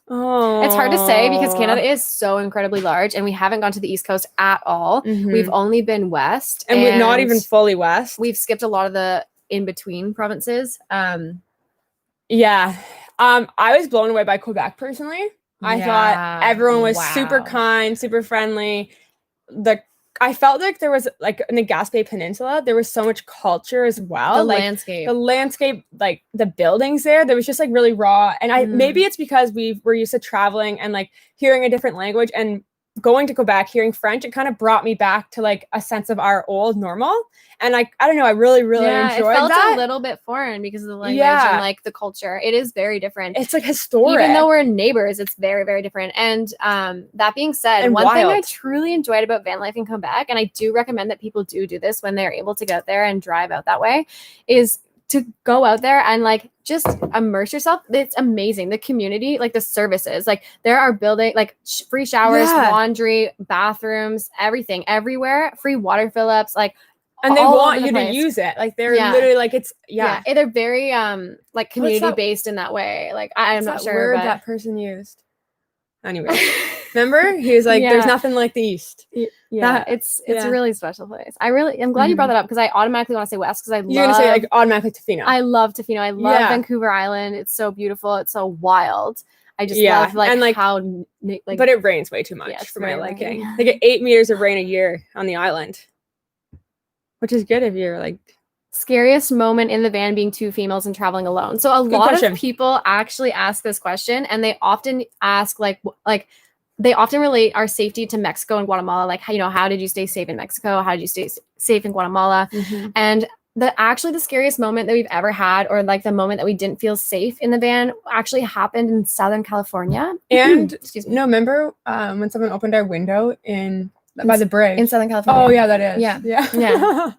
Oh, it's hard to say because Canada is so incredibly large, and we haven't gone to the East Coast at all. We've only been west, and we're not even fully west. We've skipped a lot of the in between provinces. Yeah, I was blown away by Quebec personally. I thought everyone was super kind, super friendly. I felt like there was like in the Gaspé Peninsula, there was so much culture as well. The landscape, like the buildings there was just like really raw. And maybe it's because we were used to traveling and like hearing a different language, and going to Quebec, hearing French, it kind of brought me back to like a sense of our old normal. And I don't know, I really enjoyed that. It felt a little bit foreign because of the language and like the culture. It is very different. It's like historic. Even though we're neighbors, it's very, very different. And that being said, one thing I truly enjoyed about van life in Quebec, and I do recommend that people do this when they're able to get out there and drive out that way, is to go out there and like just immerse yourself. It's amazing. The community, like the services, like there are building like free showers, laundry, bathrooms, everything everywhere, free water fill-ups, like, and they want you to use it. Like they're literally like they're very like community based in that way. Like I'm not sure word that person used. Anyway, remember he was like, "There's nothing like the East." Yeah, it's a really special place. I'm glad you brought that up because I automatically want to say West because you're gonna say like automatically Tofino. I love Tofino. I love Vancouver Island. It's so beautiful. It's so wild. I just love like, and, like how like. But it rains way too much for my liking. They get 8 meters of rain a year on the island. which is good if you're like scariest moment in the van being 2 females and traveling alone. So a lot of people actually ask this question, and they often ask like they often relate our safety to Mexico and Guatemala. Like, you know, how did you stay safe in Mexico? How did you stay safe in Guatemala? And the scariest moment that we've ever had, or like the moment that we didn't feel safe in the van, actually happened in Southern California. And excuse me. No, remember when someone opened our window by the bridge in Southern California? Oh yeah, that is.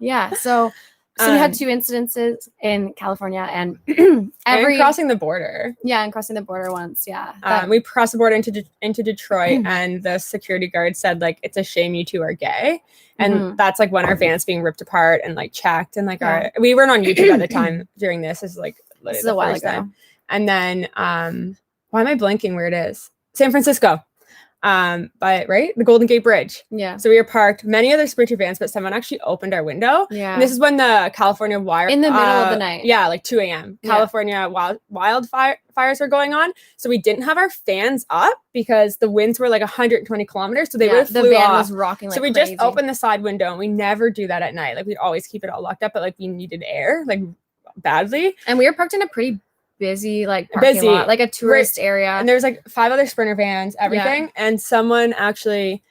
Yeah. So we had 2 incidences in California, and and crossing the border. Yeah, and crossing the border once. Yeah, we crossed the border into Detroit, and the security guard said like, "It's a shame you 2 are gay." And that's like when our van's being ripped apart and like checked, and like we weren't on YouTube at the time during this. Is like this is a while ago. Time. And then why am I blanking where it is? San Francisco. But right, the Golden Gate Bridge. Yeah. So we were parked, many other Sprinter vans, but someone actually opened our window. Yeah. And this is when the California in the middle of the night. Yeah, like 2 a.m. California wildfires were going on. So we didn't have our fans up because the winds were like 120 kilometers. So they would have flew the van off. was rocking like so we crazy. Just opened the side window, and we never do that at night. Like we'd always keep it all locked up, but like we needed air like badly. And we were parked in a pretty busy like parking lot, like a tourist area, and there's like 5 other Sprinter vans, everything. And someone actually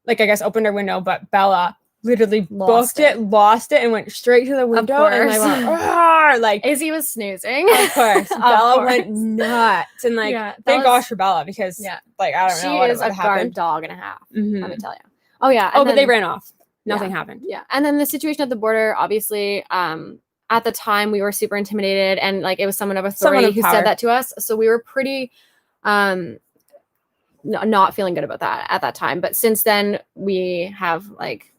like I guess opened our window, but Bella literally lost it, and went straight to the window, and I went like Izzy was snoozing. Of course. Bella went nuts, and like thank gosh for Bella, because like I don't know what is a guard dog and a half. Let me tell you. But they ran off. Nothing happened. Yeah. And then the situation at the border, obviously, at the time we were super intimidated, and like it was someone of authority who said that to us. So we were pretty not feeling good about that at that time. But since then we have like,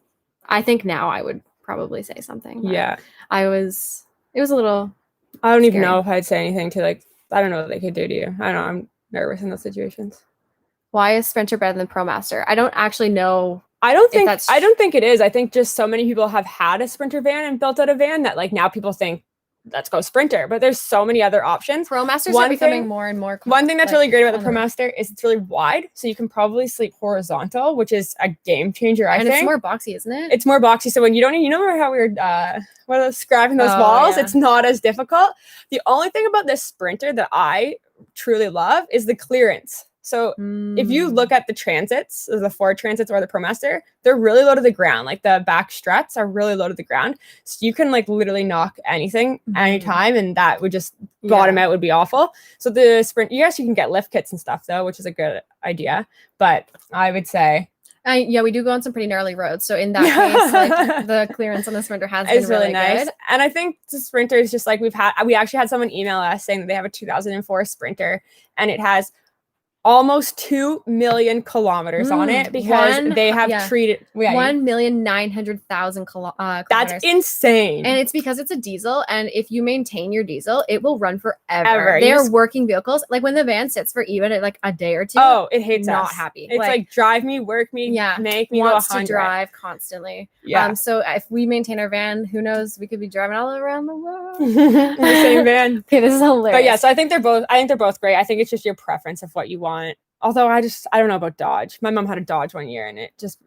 I think now I would probably say something. Yeah. it was a little I don't even scary. know if I'd say anything to like, I don't know what they could do to you. I don't know. I'm nervous in those situations. Why is Sprinter better than Promaster? I don't actually know. I don't think it is. I think just so many people have had a Sprinter van and built out a van that like now people think, let's go Sprinter. But there's so many other options. Promasters are becoming more and more. One thing that's really great about the Promaster is it's really wide, so you can probably sleep horizontal, which is a game changer. I think it's more boxy, isn't it? It's more boxy. So when you remember how we were scrapping those walls? Yeah. It's not as difficult. The only thing about this Sprinter that I truly love is the clearance. So if you look at the transits, the Ford transits or the Promaster, they're really low to the ground. Like the back struts are really low to the ground. So you can like literally knock anything anytime, and that would just bottom out, would be awful. So the Sprint, yes, you can get lift kits and stuff though, which is a good idea. But I would say we do go on some pretty gnarly roads. So in that case, like, the clearance on the Sprinter has been really nice. Good. And I think the Sprinter is just like we actually had someone email us saying that they have a 2004 Sprinter, and it has almost 2 million kilometers on it, because they have treated 1,900,000 kilometers. That's insane. And it's because it's a diesel, and if you maintain your diesel, it will run forever. They are working vehicles. Like when the van sits for even like a day or two, it hates not us. Happy. It's like drive me, work me, make me wants go 100. To drive constantly. So if we maintain our van, who knows, we could be driving all around the world in the same van. Okay, this is hilarious. But yeah, so I think they're both great. I think it's just your preference of what you want. Although I don't know about Dodge. My mom had a Dodge one year, and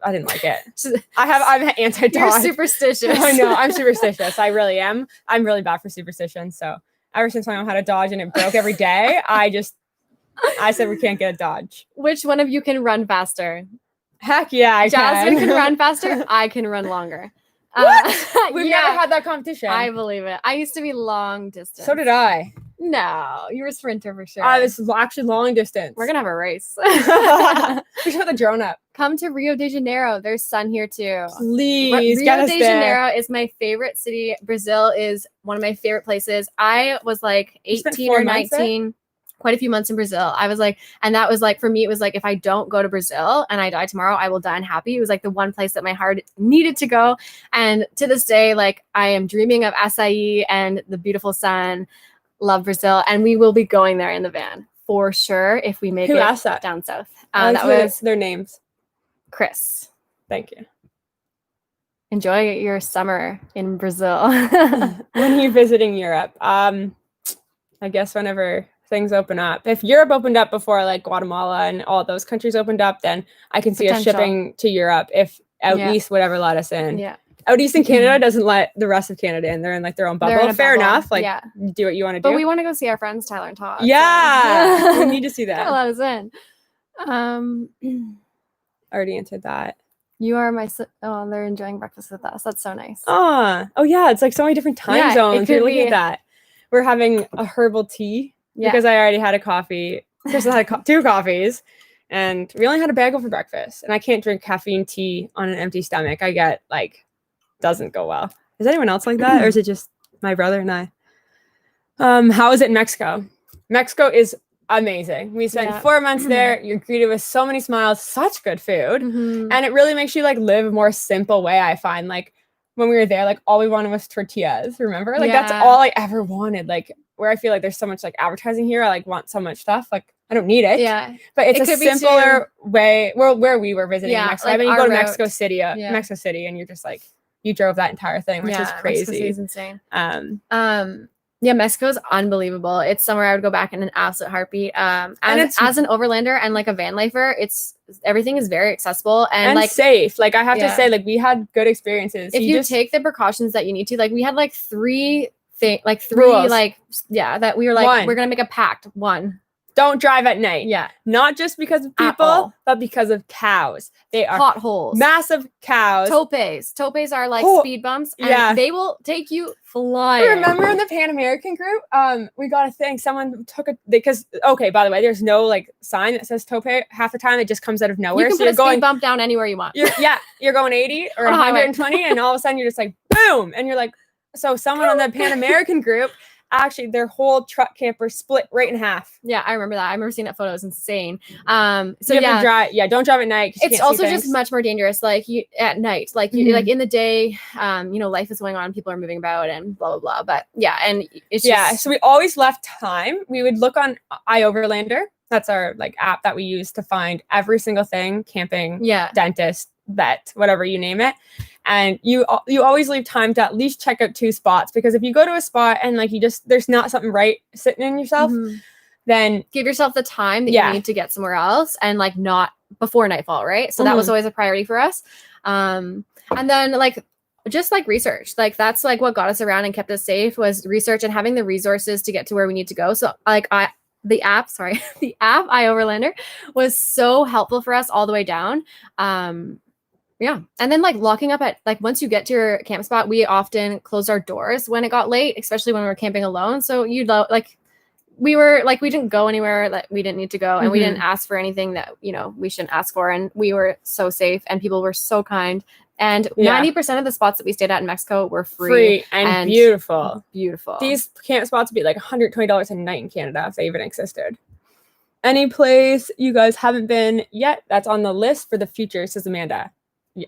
I didn't like it. I'm anti-Dodge. You're superstitious. I know, I'm superstitious. I really am. I'm really bad for superstition. So ever since my mom had a Dodge and it broke every day, I said we can't get a Dodge. Which one of you can run faster? Heck yeah, Jasmine can run faster. I can run longer. We've never had that competition. I believe it. I used to be long distance. So did I. No, you were a Sprinter for sure. I was actually long distance. We're gonna have a race. We should have the drone up. Come to Rio de Janeiro. There's sun here too. Please, Rio de Janeiro is my favorite city. Brazil is one of my favorite places. I was like 18 or 19. Quite a few months in Brazil. I was like, and that was like, for me, it was like, if I don't go to Brazil and I die tomorrow, I will die unhappy. It was like the one place that my heart needed to go. And to this day, like I am dreaming of acai and the beautiful sun. Love Brazil. And we will be going there in the van for sure if we make it down south. That was their names. Chris. Thank you. Enjoy your summer in Brazil. When are you visiting Europe? I guess whenever things open up. If Europe opened up before like Guatemala and all those countries opened up, then I can see us shipping to Europe if at least would ever let us in. Yeah. out east in Canada doesn't let the rest of Canada in. They're in like their own bubble. Fair enough. Like, do what you want to do. But we want to go see our friends Tyler and Todd. Yeah, so. We need to see that. Gotta let us in. Already answered that. You are my. Oh, they're enjoying breakfast with us. That's so nice. Oh yeah, it's like so many different time zones. You're looking at that. We're having a herbal tea because I already had a coffee. Crystal had 2 coffees, and we only had a bagel for breakfast. And I can't drink caffeine tea on an empty stomach. I get like, doesn't go well. Is anyone else like that, or is it just my brother and I? How is it in Mexico? Mexico is amazing. We spent 4 months there. You're greeted with so many smiles, such good food, and it really makes you like live a more simple way. I find like when we were there, like all we wanted was tortillas. Remember, like that's all I ever wanted. Like where I feel like there's so much like advertising here. I like want so much stuff. Like I don't need it. Yeah, but it's a simpler way. Well, where we were visiting Mexico, like, I mean, you go to Mexico City, and you're just like you drove that entire thing, which is crazy. It's insane. Yeah, Mexico's unbelievable. It's somewhere I would go back in an absolute heartbeat. As an overlander and like a van lifer, everything is very accessible and like safe. Like I have to say, like we had good experiences. If you take the precautions that you need to, like we had like three rules. That we were like, we're gonna make a pact. 1, don't drive at night. Yeah. Not just because of people, but because of cows. They are potholes. Massive cows. Topes. Topes are like speed bumps. And they will take you flying. Remember in the Pan American group? We got a thing. Someone took by the way, there's no like sign that says tope. Half the time it just comes out of nowhere. You can put a speed bump down anywhere you want. You're going 80 or 120 and all of a sudden you're just like boom. And you're like, so someone on the Pan American group, actually their whole truck camper split right in half. Yeah, I remember that. I remember seeing that photo. It was insane. Don't drive at night. It's also just much more dangerous. Like you at night, like you like in the day, life is going on, people are moving about and blah, blah, blah. But and it's just... so we always left time. We would look on iOverlander. That's our like app that we use to find every single thing, camping, dentist, vet, whatever you name it. And you always leave time to at least check out 2 spots, because if you go to a spot and like there's not something right sitting in yourself, then give yourself the time that you need to get somewhere else and like not before nightfall, right? So that was always a priority for us. And then like just like research, like that's like what got us around and kept us safe was research and having the resources to get to where we need to go. So like the app iOverlander was so helpful for us all the way down. And then like locking up at like once you get to your camp spot, we often closed our doors when it got late, especially when we were camping alone. So we didn't go anywhere that we didn't need to go, and we didn't ask for anything that we shouldn't ask for, and we were so safe and people were so kind. And 90% of the spots that we stayed at in Mexico were free and beautiful. Beautiful. These camp spots would be like $120 a night in Canada if they even existed. Any place you guys haven't been yet that's on the list for the future, says Amanda.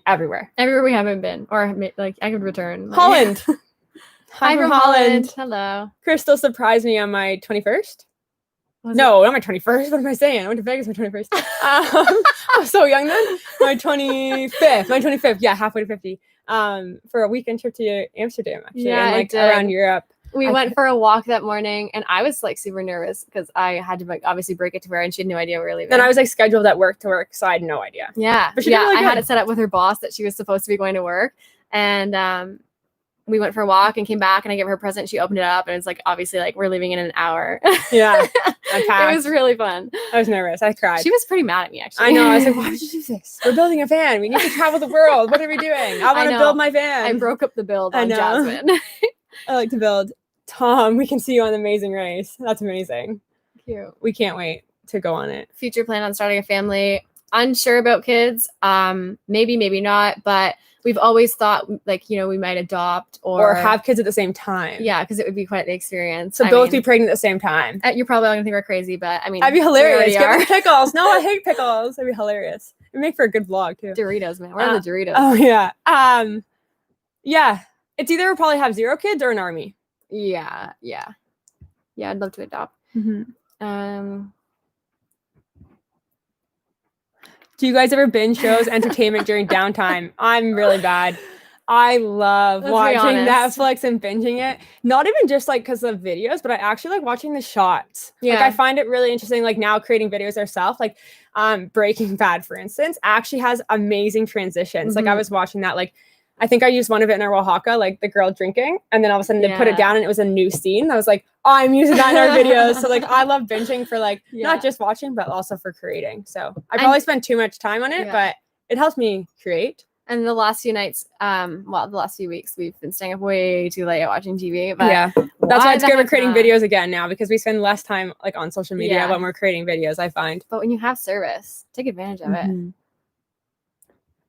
Everywhere we haven't been, or like I could return. Holland. Hi from Holland. Hello. Crystal surprised me on my 21st. Not my 21st. What am I saying? I went to Vegas my 21st. I was so young then. My 25th. Yeah, halfway to 50. For a weekend trip to Amsterdam, actually. Yeah, and like around Europe. We went for a walk that morning, and I was like super nervous because I had to like obviously break it to her, and she had no idea we were leaving. And I was like scheduled at work to work, so I had no idea. Yeah, but I had it set up with her boss that she was supposed to be going to work, and we went for a walk and came back, and I gave her a present. She opened it up, and it's like obviously like we're leaving in an hour. Yeah, I packed. It was really fun. I was nervous. I cried. She was pretty mad at me actually. I know. I was like, why would you do this? We're building a van. We need to travel the world. What are we doing? I want to build my van. I broke up the build on Jasmine. I like to build. Tom, we can see you on the Amazing Race. That's amazing. Cute. We can't wait to go on it. Future plan on starting a family. Unsure about kids. Maybe not. But we've always thought like, we might adopt or have kids at the same time. Yeah, because it would be quite the experience. So both be pregnant at the same time. You're probably going to think we're crazy, but I mean. That'd be hilarious. Get me pickles. No, I hate pickles. That'd be hilarious. It'd make for a good vlog too. Doritos, man. Where are the Doritos? Oh, yeah. Yeah. It's either we'll probably have 0 kids or an army. Yeah, I'd love to adopt. Do you guys ever binge shows, entertainment during downtime? I'm really bad. I love watching Netflix and binging it. Not even just like because of videos, but I actually like watching the shots. Yeah. Like I find it really interesting, like now creating videos ourselves, like Breaking Bad, for instance, actually has amazing transitions. Like I was watching that, like I think I used one of it in our Oaxaca, like the girl drinking, and then all of a sudden they put it down and it was a new scene. I was like, oh, I'm using that in our videos. So like I love binging for like not just watching, but also for creating. So I probably spend too much time on it, but it helps me create. And the last few nights, the last few weeks, we've been staying up way too late watching TV. But that's why it's good we're creating videos again now, because we spend less time like on social media when we're creating videos, I find. But when you have service, take advantage of it.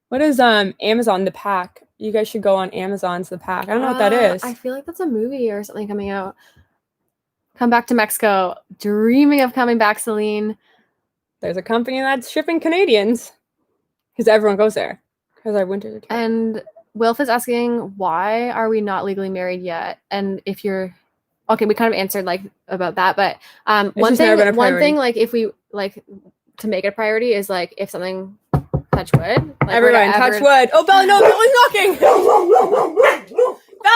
What is Amazon The Pack? You guys should go on Amazon's The Pack. I don't know what that is. I feel like that's a movie or something coming out. Come back to Mexico. Dreaming of coming back, Celine. There's a company that's shipping Canadians. Because everyone goes there. Because our winters are terrible. And Wilf is asking, why are we not legally married yet? And if you're... Okay, we kind of answered like about that. But one thing, like if we like to make it a priority is like if something... Touch wood. Like everyone, touch wood. Oh, Belle, no, Belle's knocking. Belle,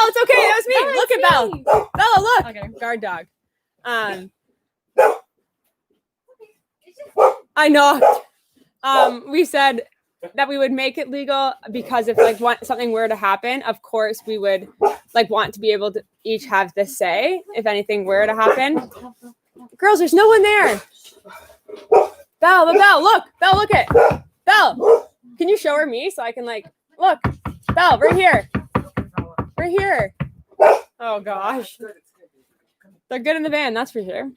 it's okay. That was me. No, look at me. Belle. Bella, look. Okay. Guard dog. I know. We said that we would make it legal because if like something were to happen, of course we would like want to be able to each have the say if anything were to happen. Girls, there's no one there. Belle, look. Belle, look it. Belle, can you show her me so I can like look? Belle, right here. Right here. Oh gosh. They're good in the van, that's for sure.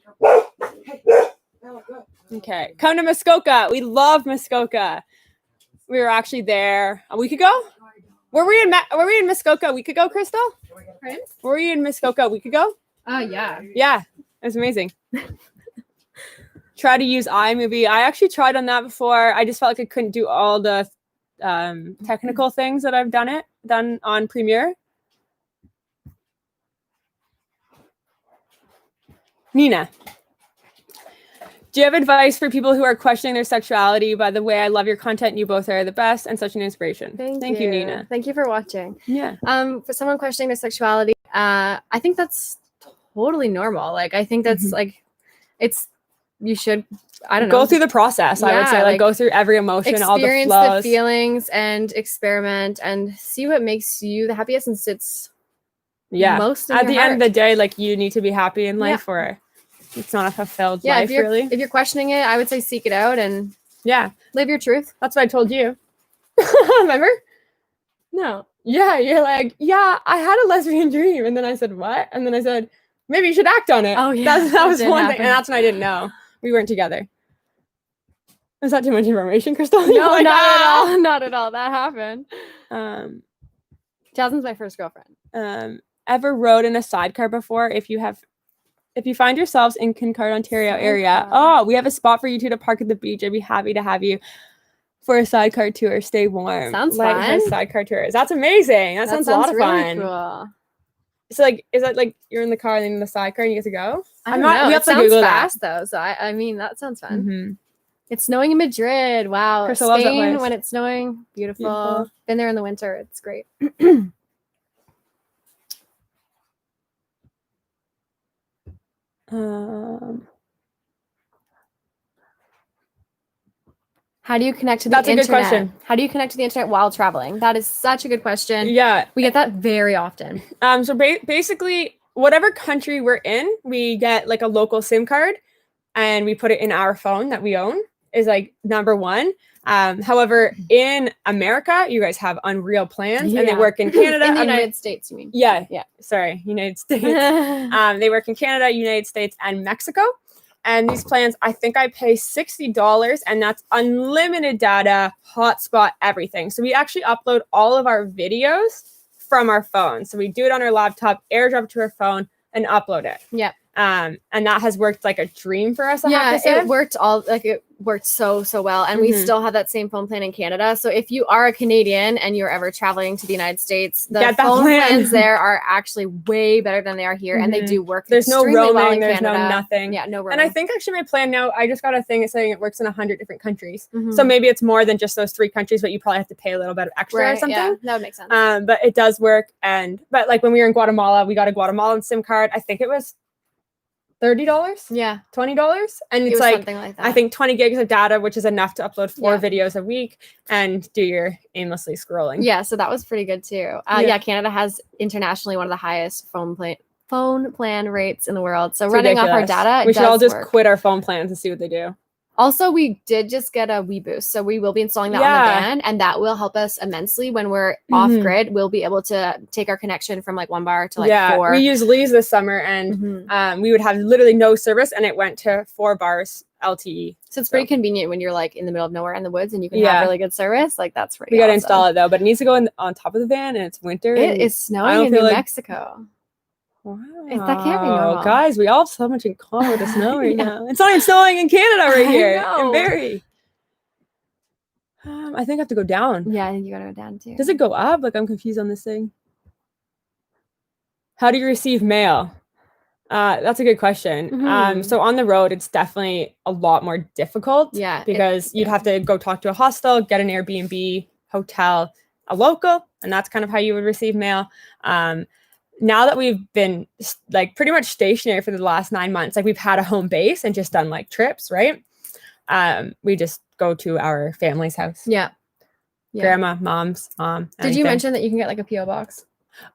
Okay. Come to Muskoka. We love Muskoka. We were actually there a week ago. Were we in Muskoka a week ago, Crystal? Pardon? Were we in Muskoka a week ago? Yeah. Yeah. It was amazing. Try to use iMovie. I actually tried on that before. I just felt like I couldn't do all the technical things that I've done on Premiere. Nina, do you have advice for people who are questioning their sexuality? By the way, I love your content. You both are the best and such an inspiration. Thank you, Nina. Thank you for watching. Yeah. For someone questioning their sexuality, I think that's totally normal. Like, I think that's like, you should, I don't know. Go through the process. I would say like go through every emotion, all the flows. Experience the feelings and experiment and see what makes you the happiest and sits most in at your the heart. end of the day, like you need to be happy in life or it's not a fulfilled life, really. If you're questioning it, I would say seek it out and live your truth. That's what I told you. Remember? No. Yeah, you're like, I had a lesbian dream. And then I said, what? And then I said, maybe you should act on it. Oh, yeah. That was one thing. And that's when I didn't know. We weren't together. Is that too much information, Crystal? No, like, not at all. Not at all. That happened. Jasmine's my first girlfriend. Ever rode in a sidecar before? If you find yourselves in Kincard, Ontario area, we have a spot for you two to park at the beach. I'd be happy to have you for a sidecar tour. Stay warm. Sounds fun. Sidecar tours. That's amazing. That sounds a lot of really fun. Cool. So like, is that like you're in the car and then in the sidecar and you get to go? I don't know. It sounds fast though. So I mean, that sounds fun. Mm-hmm. It's snowing in Madrid. Wow. Crystal loves that Spain place. when it's snowing. Beautiful. Been there in the winter. It's great. How do you connect to the internet? That's a good question. How do you connect to the internet while traveling? That is such a good question. Yeah. We get that very often. So basically, whatever country we're in, we get like a local SIM card and we put it in our phone that we own is like number one. However, in America, you guys have unreal plans and they work in Canada. In the United States, you mean? Yeah. Sorry, United States. They work in Canada, United States, and Mexico. And these plans, I think I pay $60 and that's unlimited data, hotspot, everything. So we actually upload all of our videos from our phone. So we do it on our laptop, airdrop it to our phone and upload it. Yeah. And that has worked like a dream for us. I have to say. It worked so well. And we still have that same phone plan in Canada. So if you are a Canadian and you're ever traveling to the United States, the phone plans there are actually way better than they are here. And they do work. There's no roaming, well in there's Canada. no nothing. Yeah, no roaming. And I think actually my plan now, I just got a thing saying it works in 100 different countries. So maybe it's more than just those 3 countries, but you probably have to pay a little bit of extra or something. Yeah, that would make sense. But it does work. But like when we were in Guatemala, we got a Guatemalan SIM card. I think it was $30, Yeah. $20, and It it's was like something like that. I think 20 gigs of data, which is enough to upload 4 Yeah. videos a week and do your aimlessly scrolling. Yeah, so that was pretty good too. Yeah, Canada has internationally one of the highest phone plan rates in the world. So It's running off our ridiculous. data, we should all just work. quit our phone plans and see what they do. Also, we did just get a WeBoost, so we will be installing that on the van, and that will help us immensely when we're off grid. We'll be able to take our connection from like 1 bar to like 4. We used Lee's this summer, and we would have literally no service, and it went to 4 bars LTE. So it's pretty convenient when you're like in the middle of nowhere in the woods and you can have really good service. Like that's pretty. We gotta awesome. install it though, but it needs to go on top of the van, and it's winter. It is snowing in New Mexico. Wow. That can't be normal. Guys, we all have so much in common with the snow right now. It's not even snowing in Canada right here. In Barrie. I think I have to go down. Yeah, I think you gotta go down too. Does it go up? Like I'm confused on this thing. How do you receive mail? That's a good question. So on the road, it's definitely a lot more difficult. Yeah. Because you'd have to go talk to a hostel, get an Airbnb, hotel, a local, and that's kind of how you would receive mail. Now that we've been like pretty much stationary for the last 9 months, like we've had a home base and just done like trips, right? We just go to our family's house. Yeah. Grandma, mom's mom. Did you mention that you can get like a PO box?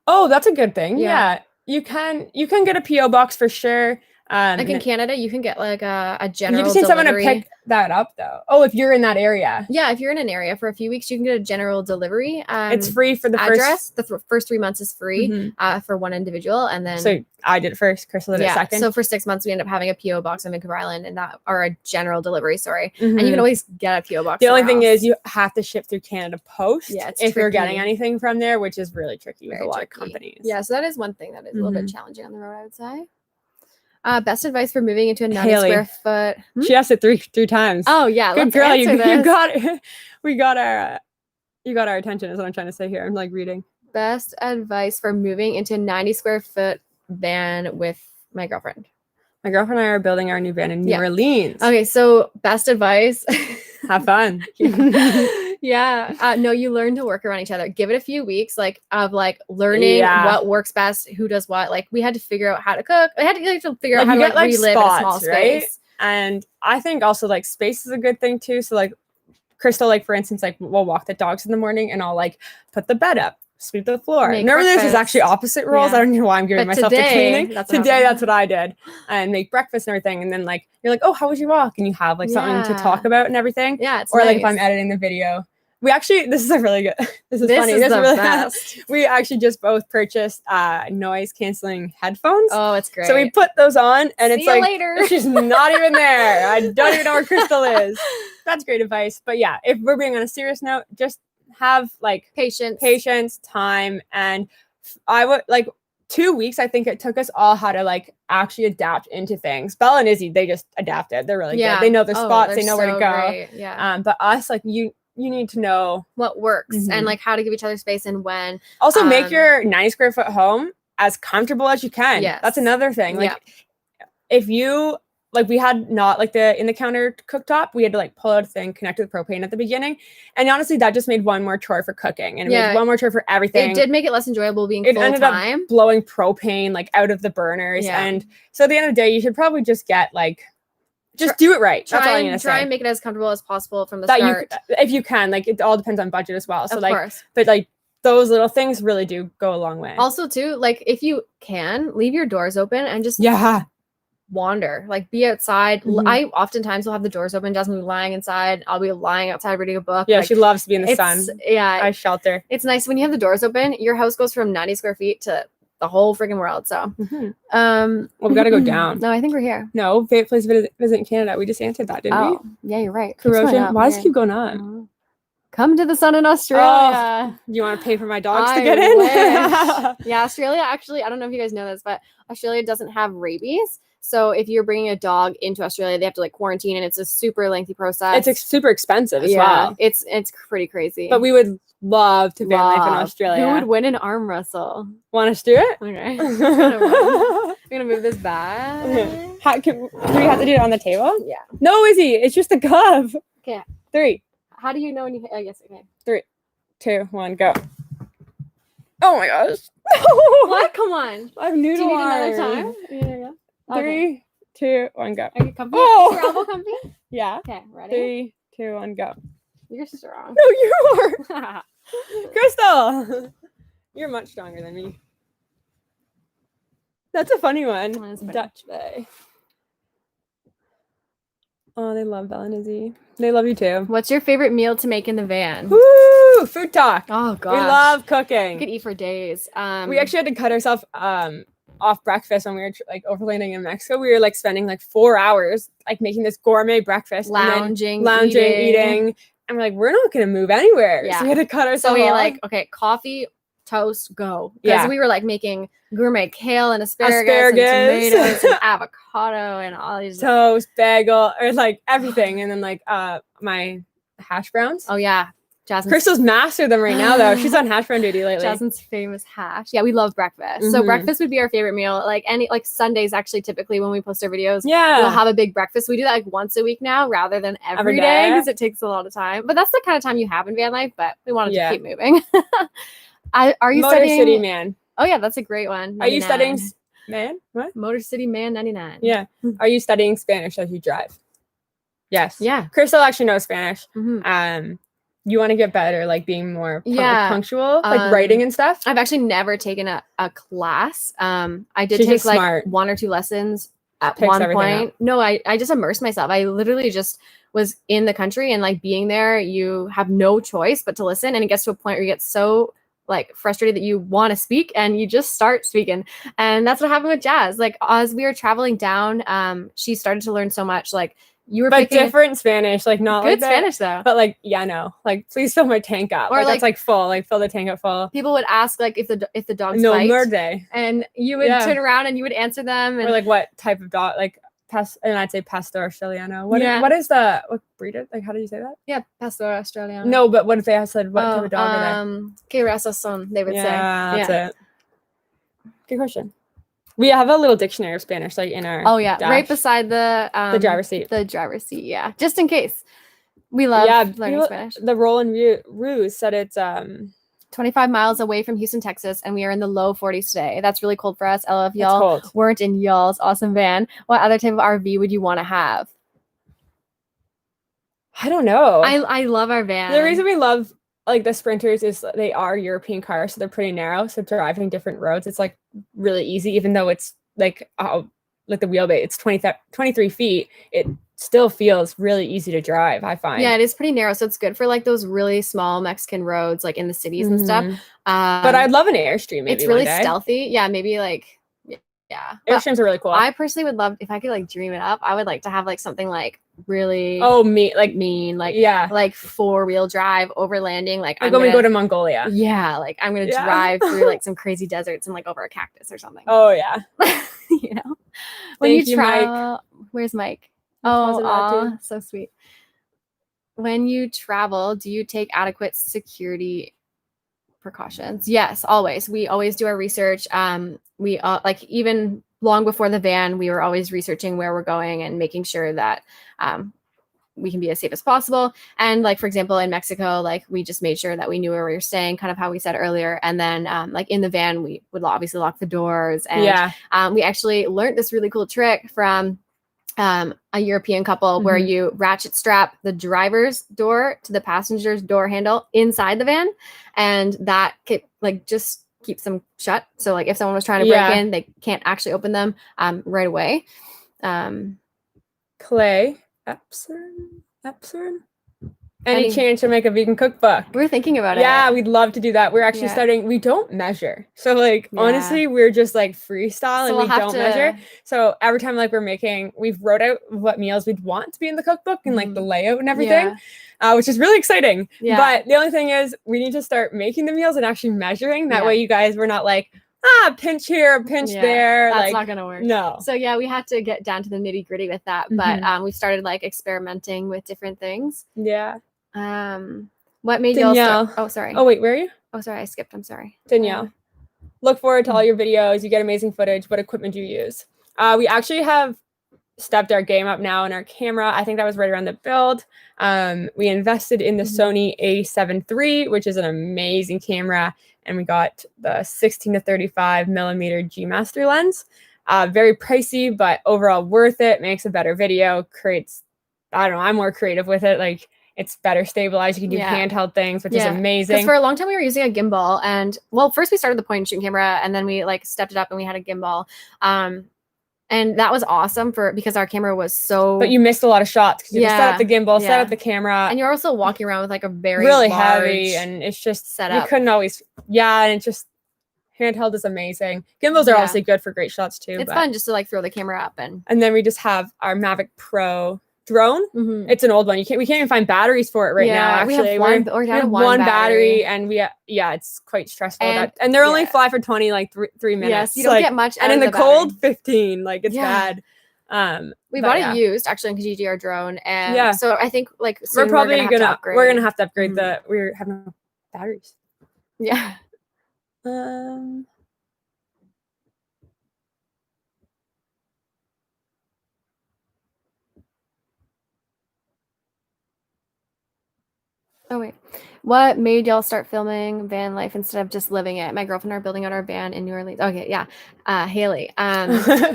Oh, that's a good thing. Yeah. You can get a PO box for sure. Like in Canada, you can get like a general. You just need someone to pick that up though. Oh, if you're in that area. Yeah, if you're in an area for a few weeks, you can get a general delivery. It's free for the address. First 3 months is free for one individual, and then. So I did it first. Crystal did it second. So for 6 months, we ended up having a PO box on Vancouver Island, or a general delivery. Sorry, and you can always get a PO box. The only thing is you have to ship through Canada Post. Yeah, it's if tricky. you're getting anything from there, which is really tricky with a lot of companies. Yeah, so that is one thing that is a little bit challenging on the road, I would say. Best advice for moving into a 90 square foot. She asked it three times. Oh yeah, good girl. You got it. You got our attention. Is what I'm trying to say here. I'm like reading. Best advice for moving into a 90 square foot van with my girlfriend. My girlfriend and I are building our new van in New Orleans. Okay, so best advice. Have fun. No, you learn to work around each other. Give it a few weeks of learning what works best, who does what. Like we had to figure out how to cook. I had to figure out how to relive in a small space. Right? And I think also like space is a good thing too. So like Crystal, like for instance, like we'll walk the dogs in the morning and I'll like put the bed up, sweep the floor. Remember this is actually opposite roles. I don't know why I'm giving myself the cleaning. That's what I did. And make breakfast and everything. And then like you're like, oh, how was your walk? And you have like something to talk about and everything. Yeah. It's like if I'm editing the video. We actually, this is funny. This is really best. We actually just both purchased noise canceling headphones. Oh, it's great. So we put those on and See you later. She's not even there. I don't even know where Crystal is. That's great advice. But yeah, if we're being on a serious note, just have like patience, time. And I would 2 weeks, I think it took us all how to like actually adapt into things. Belle and Izzy, they just adapted. They're really good. They know their spots. They know where to go. Great. Yeah. But us, like you need to know what works and like how to give each other space and when. Also make your 90 square foot home as comfortable as you can. Yes. That's another thing. Like if you we had not like the in the counter cooktop, we had to like pull out a thing, connect to the propane at the beginning. And honestly, that just made one more chore for cooking and it made one more chore for everything. It did make it less enjoyable being full ended time. Up blowing propane like out of the burners. And so at the end of the day, you should probably just get just do it right. That's all I'm gonna say. Try and make it as comfortable as possible from the start. If you can, like it all depends on budget as well. So of course. But like those little things really do go a long way. Also too, like if you can, leave your doors open and just wander. Like be outside. I oftentimes will have the doors open. Jasmine will be lying inside. I'll be lying outside reading a book. Yeah, she loves to be in the sun. Yeah. I shelter. It's nice when you have the doors open. Your house goes from 90 square feet to the whole freaking world. So well, we gotta go down. No, I think we're here. No, favorite place to visit in Canada. We just answered that, didn't we? Yeah, you're right. Corrosion. Why does it keep going up? Come to the sun in Australia. You want to pay for my dogs to get in? Yeah, Australia actually, I don't know if you guys know this, but Australia doesn't have rabies. So if you're bringing a dog into Australia, they have to like quarantine, and it's a super lengthy process. It's super expensive as well. It's pretty crazy. But we would love to van life in Australia. Who would win an arm wrestle? Want us to do it? Okay. I'm gonna move this back. Do we have to do it on the table? Yeah. No, Izzy. It's just a glove. Okay. 3. How do you know when you? I guess okay. 3, 2, 1, go. Oh my gosh. What? Come on. I have noodle Do you need arms. another time? Yeah. 3, 2, 1, go. Are you comfy? Oh! Is your elbow comfy? Yeah. Okay, ready? 3, 2, 1, go. You're strong. No, you are. Crystal, you're much stronger than me. That's a funny one. That is funny. Dutch Bay. Oh, they love Belle and Izzy. They love you too. What's your favorite meal to make in the van? Woo! Food talk. Oh gosh. We love We cooking. could eat for days. We actually had to cut ourselves off breakfast when we were like overlanding in Mexico. We were like spending like 4 hours like making this gourmet breakfast, lounging, eating. And we're like, we're not gonna move anywhere. Yeah. So we had to cut ourselves So we off. like, okay, coffee, toast, go. Because we were like making gourmet kale and asparagus. And tomatoes and avocado and all these toast, bagel, or like everything. And then like my hash browns. Oh yeah. Jasmine's Crystal's mastered them right now though. She's on hash brown duty lately. Jasmine's famous hash. Yeah, we love breakfast. So breakfast would be our favorite meal. Like Sundays actually typically when we post our videos, we'll have a big breakfast. We do that like once a week now rather than every day because it takes a lot of time. But that's the kind of time you have in van life, but we wanted to keep moving. Are you Motor studying City Man? Oh yeah, that's a great one. 99. Are you studying man? What? Motor City Man 99. Yeah. Are you studying Spanish as you drive? Yes. Yeah. Crystal actually knows Spanish. Mm-hmm. You want to get better, like being more punctual, like writing and stuff? I've actually never taken a class. I did take like smart. 1 or 2 lessons at one point. Up. No, I just immersed myself. I literally just was in the country and like being there, you have no choice but to listen. And it gets to a point where you get so like frustrated that you want to speak and you just start speaking. And that's what happened with Jazz. Like as we were traveling down, she started to learn so much. Like you were picking different Spanish, like not good like Spanish though. But like no, like please fill my tank up. Or like that's like full, like fill the tank up full. People would ask like if the dogs no bite, merde, and you would turn around and you would answer them. And or like what type of dog, like and I'd say Pastor Australiano. What is the what breed? Like how do you say that? Yeah, Pastor Australiano. No, but what if they said what type of dog are they? Que raza son? They would say. That's it. Good question. We have a little dictionary of Spanish, like in our dash. Right beside the driver's seat. The driver's seat, yeah, just in case. We love learning Spanish. The Roland Ruse said it's 25 miles away from Houston, Texas, and we are in the low 40s today. That's really cold for us. I love y'all weren't in y'all's awesome van. What other type of RV would you want to have? I don't know. I love our van. The reason we love like the Sprinters is they are European cars, so they're pretty narrow. So driving different roads, it's like really easy, even though it's like the wheelbase, it's 23 feet. It still feels really easy to drive, I find. Yeah, it is pretty narrow, so it's good for like those really small Mexican roads, like in the cities and stuff. But I'd love an Airstream. Maybe it's really stealthy. Yeah, maybe like. Yeah, Airstreams are really cool. I personally would love if I could like dream it up. I would like to have like something like really mean, like 4-wheel drive overlanding. Like when we go to Mongolia. Yeah, like I'm gonna drive through like some crazy deserts and like over a cactus or something. Oh yeah, you know. When you travel, where's Mike? Oh, so sweet. When you travel, do you take adequate security precautions? Yes, always. We always do our research. We like even long before the van, we were always researching where we're going and making sure that we can be as safe as possible. And like, for example, in Mexico, like we just made sure that we knew where we were staying, kind of how we said earlier. And then like in the van, we would obviously lock the doors. And we actually learned this really cool trick from a European couple where you ratchet strap the driver's door to the passenger's door handle inside the van. And that just keeps them shut. So like if someone was trying to break in, they can't actually open them right away. Clay Epson. Any chance to make a vegan cookbook? We're thinking about it. Yeah, we'd love to do that. We're actually starting. We don't measure. So like honestly, we're just like freestyle and we don't measure. So every time like we've wrote out what meals we'd want to be in the cookbook and like the layout and everything, which is really exciting. Yeah. But the only thing is we need to start making the meals and actually measuring. That way you guys were not like, pinch here, pinch there. That's not gonna work. No. So yeah, we had to get down to the nitty gritty with that. But we started like experimenting with different things. Yeah. What made y'all start? Oh, sorry. Oh, wait, where are you? Oh, sorry, I skipped. I'm sorry. Danielle. Look forward to all your videos. You get amazing footage. What equipment do you use? We actually have stepped our game up now in our camera. I think that was right around the build. We invested in the Sony A7 III, which is an amazing camera. And we got the 16 to 35 millimeter G Master lens. Very pricey, but overall worth it. Makes a better video. Creates, I don't know, I'm more creative with it. Like it's better stabilized. You can do handheld things, which is amazing. Because for a long time we were using a gimbal, and well, first we started the point and shoot camera, and then we like stepped it up and we had a gimbal. And that was awesome because our camera was so. But you missed a lot of shots because you had to set up the gimbal, set up the camera, and you're also walking around with like a very really large heavy, and it's just set up. You couldn't always, and it's just handheld is amazing. Gimbals are also good for great shots too. It's fun just to like throw the camera up and then we just have our Mavic Pro drone. It's an old one. We can't even find batteries for it now. Actually, we have one battery, and it's quite stressful. And they're only fly for 20 like 3 minutes. Yes, you don't get much. And in the cold, 15. Like it's bad. We bought it used actually in Kijiji, our drone, and so I think like soon we're probably gonna have to upgrade the. We have no batteries. Yeah. Oh wait, what made y'all start filming van life instead of just living it? My girlfriend and I are building out our van in New Orleans. Okay, Haley.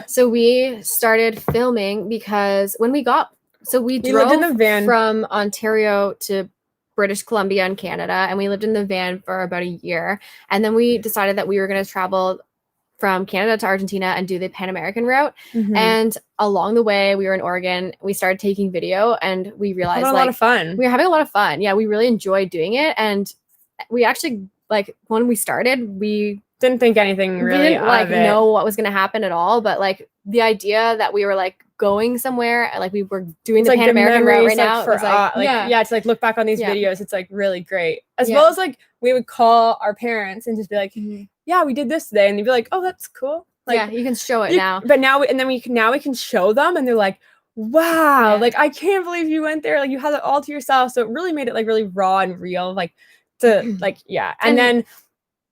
So we started filming because when we drove in the van from Ontario to British Columbia in Canada, and we lived in the van for about a year, and then we decided that we were going to travel from Canada to Argentina and do the Pan American route. And along the way, we were in Oregon. We started taking video, and we realized a lot of fun. We were having a lot of fun. Yeah, we really enjoyed doing it, and we actually like when we started, we didn't think anything really. We didn't like know what was going to happen at all, but like the idea that we were like going somewhere, like we were doing the Pan American route right now. For, it's like look back on these videos. It's like really great, as well as like we would call our parents and just be like, yeah, we did this today, and they'd be like, oh, that's cool. Like, you can show it now. But now we can show them, and they're like, wow, like I can't believe you went there. Like you had it all to yourself. So it really made it like really raw and real. Like to like and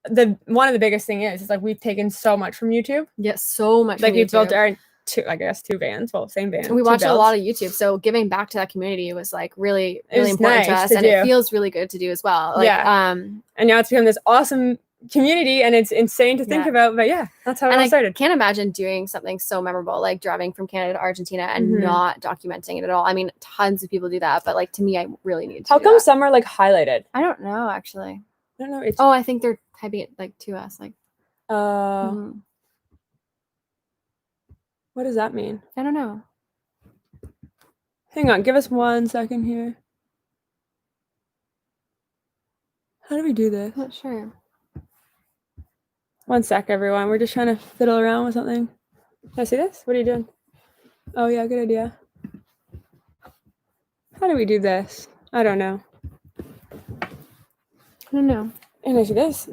then one of the biggest thing is like we've taken so much from YouTube. Yeah, so much. Like we built our two vans. Well, same van. And we watched a lot of YouTube. So giving back to that community was like really important to us, and it feels really good to do as well. Like, and now it's become this awesome community, and it's insane to think about. But that's how it all started. I can't imagine doing something so memorable, like driving from Canada to Argentina and not documenting it at all. I mean, tons of people do that, but like to me, I really need to. How come some are like highlighted? I don't know actually. I don't know. I think they're typing it like to us, like. What does that mean? I don't know. Hang on, give us 1 second here. How do we do this? Not sure. 1 sec, everyone. We're just trying to fiddle around with something. Can I see this? What are you doing? Oh, yeah, good idea. How do we do this? I don't know. I don't know. Can I see this?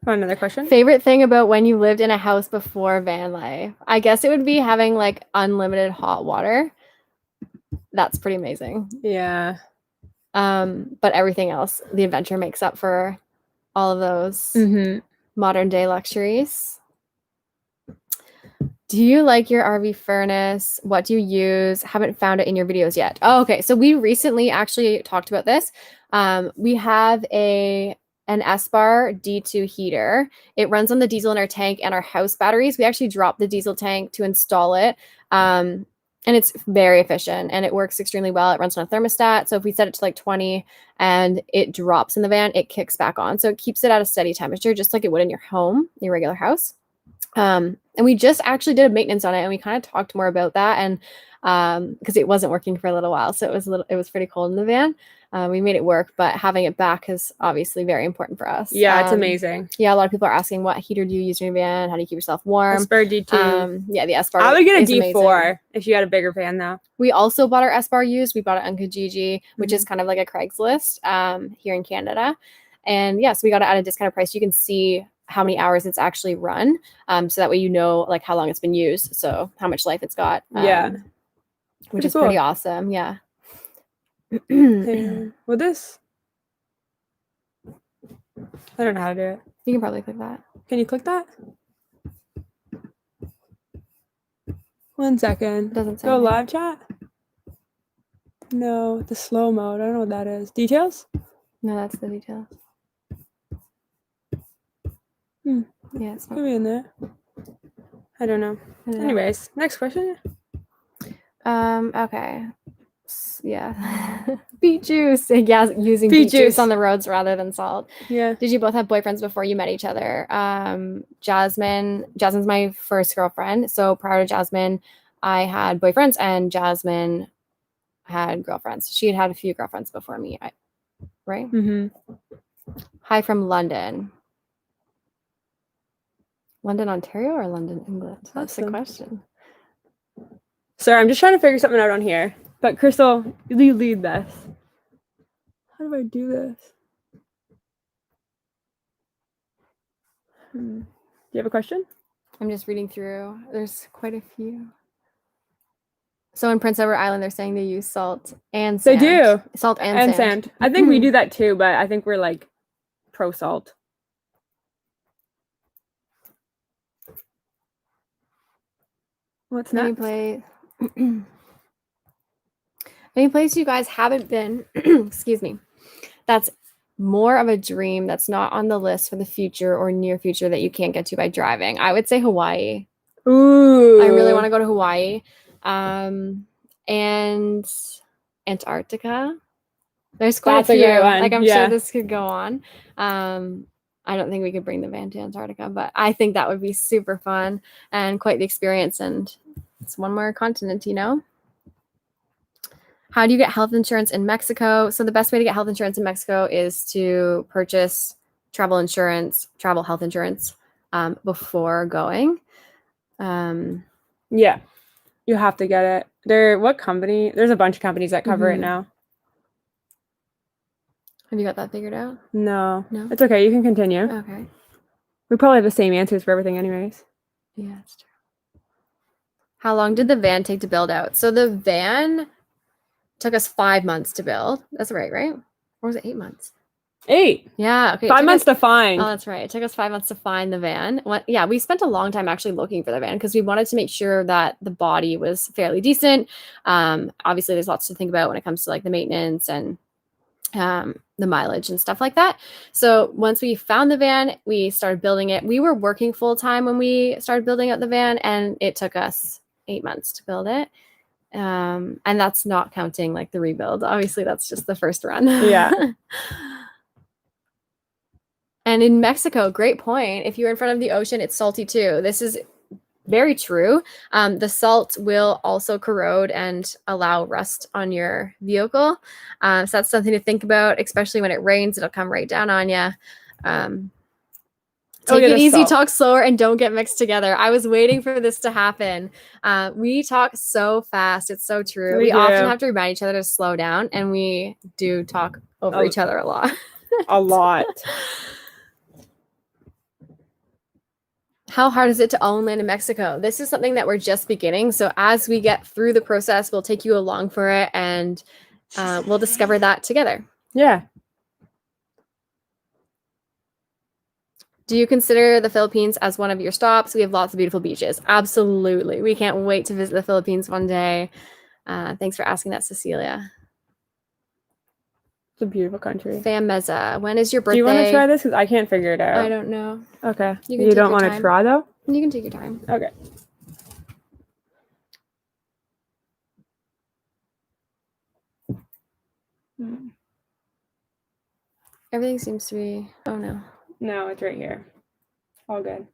Another question. Favorite thing about when you lived in a house before van life? I guess it would be having like unlimited hot water. That's pretty amazing. Yeah. But everything else, the adventure makes up for all of those modern day luxuries. Do you like your RV furnace? What do you use? Haven't found it in your videos yet. Oh, okay. So we recently actually talked about this. We have an S-Bar D2 heater. It runs on the diesel in our tank and our house batteries. We actually dropped the diesel tank to install it. And it's very efficient and it works extremely well. It runs on a thermostat. So if we set it to like 20 and it drops in the van, it kicks back on. So it keeps it at a steady temperature, just like it would in your home, your regular house. And we just actually did a maintenance on it, and we kind of talked more about that. And because it wasn't working for a little while, so it was pretty cold in the van. We made it work, but having it back is obviously very important for us. Yeah, it's amazing. Yeah, a lot of people are asking, what heater do you use in your van? How do you keep yourself warm? S-Bar D2. Yeah, the S-Bar. I would get a D4 amazing. If you had a bigger van, though. We also bought our S-Bar used. We bought it on Kijiji, which is kind of like a Craigslist here in Canada. And yes, we got it at a discounted price. You can see how many hours it's actually run, so that way you know like how long it's been used, so how much life it's got. Which is pretty awesome. Yeah. With this, I don't know how to do it. You can probably click that. Can you click that? 1 second. Doesn't say go live chat. No, the slow mode. I don't know what that is. Details? No, that's the details. Yeah, it's not. Maybe in there. I don't know. Anyways, next question. Okay. Yeah. Beet juice. Yeah, using beet juice on the roads rather than salt. Yeah. Did you both have boyfriends before you met each other? Jasmine's my first girlfriend. So prior to Jasmine, I had boyfriends, and Jasmine had girlfriends. She had a few girlfriends before me, right? Hi from London. London, Ontario, or London, England? That's the question. Sorry, I'm just trying to figure something out on here. But Crystal, you lead this. How do I do this? Do you have a question? I'm just reading through. There's quite a few. So in Prince Edward Island, they're saying they use salt and sand. They do. Salt and sand. I think we do that too, but I think we're like pro salt. What's next? Any place you guys haven't been, excuse me, that's more of a dream that's not on the list for the future or near future that you can't get to by driving? I would say Hawaii. Ooh. I really want to go to Hawaii. And Antarctica. There's quite a few. Like, I'm sure this could go on. I don't think we could bring the van to Antarctica, but I think that would be super fun and quite the experience. And it's one more continent, you know? How do you get health insurance in Mexico? So the best way to get health insurance in Mexico is to purchase travel health insurance before going. Yeah, you have to get it. What company? There's a bunch of companies that cover it now. Have you got that figured out? No. It's okay. You can continue. Okay. We probably have the same answers for everything anyways. Yeah, that's true. How long did the van take to build out? So the van took us 5 months to build. That's right? Or was it 8 months? 8. Yeah. Okay. 5 months to find. Oh, that's right. It took us 5 months to find the van. Yeah, we spent a long time actually looking for the van because we wanted to make sure that the body was fairly decent. Obviously, there's lots to think about when it comes to like the maintenance and the mileage and stuff like that. So once we found the van, we started building it. We were working full time when we started building out the van, and it took us 8 months to build it. And that's not counting like the rebuild. Obviously, that's just the first run. Yeah. And in Mexico, great point. If you're in front of the ocean, it's salty too. This is very true. The salt will also corrode and allow rust on your vehicle. So that's something to think about, especially when it rains. It'll come right down on you. Take it easy, talk slower, and don't get mixed together. I was waiting for this to happen. We talk so fast. It's so true. We often have to remind each other to slow down, and we do talk over each other a lot. A lot. How hard is it to own land in Mexico? This is something that we're just beginning. So as we get through the process, we'll take you along for it, and we'll discover that together. Yeah. Do you consider the Philippines as one of your stops? We have lots of beautiful beaches. Absolutely. We can't wait to visit the Philippines one day. Thanks for asking that, Cecilia. It's a beautiful country. Fameza, when is your birthday? Do you want to try this? Because I can't figure it out. I don't know. Okay. You don't want to try, though? You can take your time. Okay. Everything seems to be... Oh, no. No, it's right here. All good.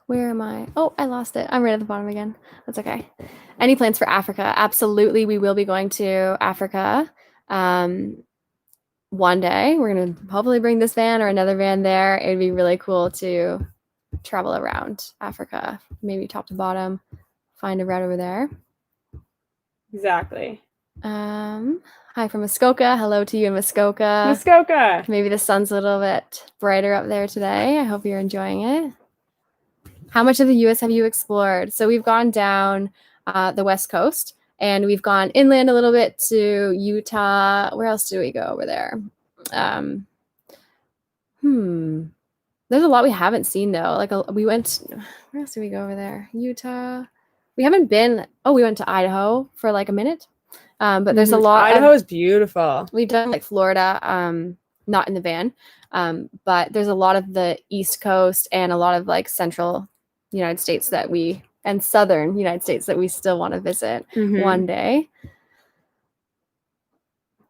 Where am I? Oh, I lost it. I'm right at the bottom again. That's okay. Any plans for Africa? Absolutely. We will be going to Africa one day. We're going to hopefully bring this van or another van there. It would be really cool to travel around Africa, maybe top to bottom, find a route over there. Exactly. Hi from Muskoka. Hello to you in Muskoka. Muskoka. Maybe the sun's a little bit brighter up there today. I hope you're enjoying it. How much of the U.S. have you explored? So we've gone down the West Coast, and we've gone inland a little bit to Utah. Where else do we go over there? There's a lot we haven't seen, though. Like we went, where else did we go over there? Utah. We haven't been, we went to Idaho for like a minute. But there's a lot. Idaho is beautiful. We've done like Florida, not in the van, but there's a lot of the East Coast and a lot of like central United States and southern United States that we still want to visit one day.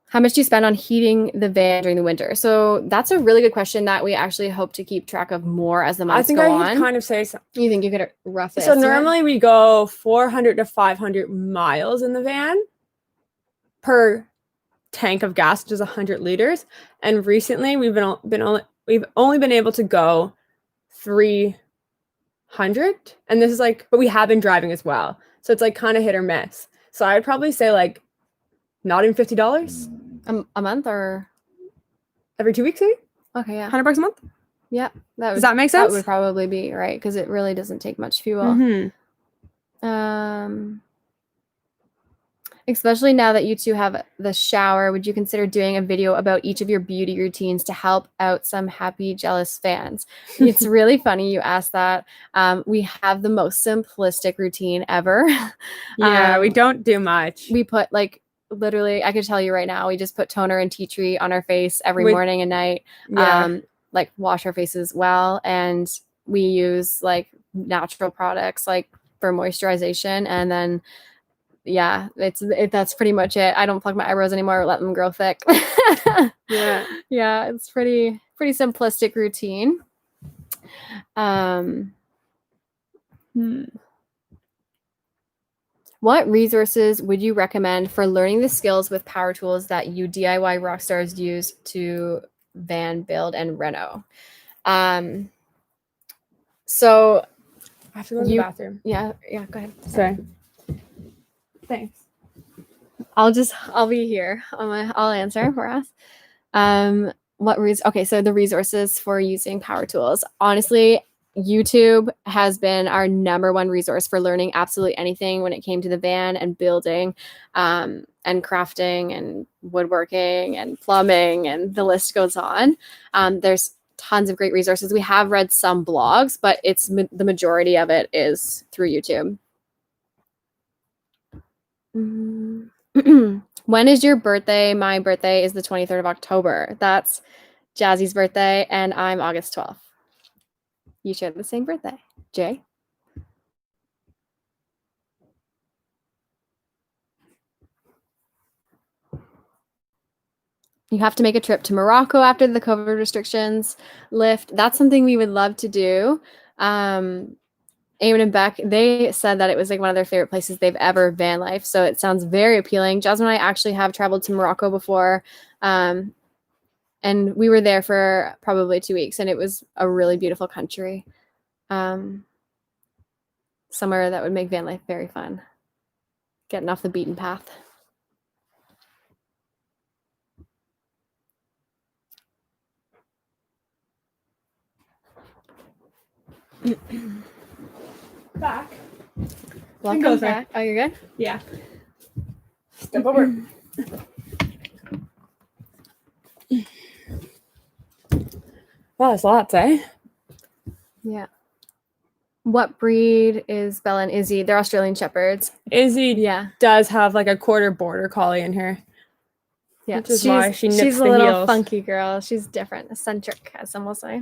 How much do you spend on heating the van during the winter? So that's a really good question that we actually hope to keep track of more as the months go on. I think I could kind of say something. You think you could roughly So normally we go 400 to 500 miles in the van per tank of gas, which is 100 liters. And recently we've only been able to go 300. And this is like, but we have been driving as well. So it's like kind of hit or miss. So I would probably say like not even $50 a month or every 2 weeks, maybe. Okay, yeah, $100 a month. Yeah, does that make sense? That would probably be right because it really doesn't take much fuel. Especially now that you two have the shower, would you consider doing a video about each of your beauty routines to help out some happy, jealous fans? It's really funny you asked that. We have the most simplistic routine ever. Yeah, we don't do much. We put like literally, I could tell you right now, we just put toner and tea tree on our face every morning and night. Yeah. Like wash our faces well, and we use like natural products like for moisturization, and then that's pretty much it. I don't pluck my eyebrows anymore or let them grow thick. Yeah, it's pretty simplistic routine. What resources would you recommend for learning the skills with power tools that you DIY Rockstars use to van build and reno? So I have to go to the bathroom. Yeah, go ahead. Sorry. Thanks. I'll be here. I'll answer for us. Okay, so the resources for using power tools. Honestly, YouTube has been our number one resource for learning absolutely anything when it came to the van and building, and crafting and woodworking and plumbing, and the list goes on. There's tons of great resources. We have read some blogs, but the majority of it is through YouTube. When is your birthday? My birthday is the 23rd of October. That's Jazzy's birthday, and I'm August 12th. You share the same birthday. Jay? You have to make a trip to Morocco after the COVID restrictions lift. That's something we would love to do. Eamon and Beck, they said that it was like one of their favorite places they've ever van life. So it sounds very appealing. Jasmine and I actually have traveled to Morocco before. And we were there for probably 2 weeks, and it was a really beautiful country. Somewhere that would make van life very fun. Getting off the beaten path. Back. Welcome back. Oh, you're good? Yeah. Step over. Wow, that's lots, eh? Yeah. What breed is Belle and Izzy? They're Australian Shepherds. Izzy does have like a quarter border collie in her. Yeah, which is why she nips she's a the little heels. funky girl. She's different, eccentric, as some will say.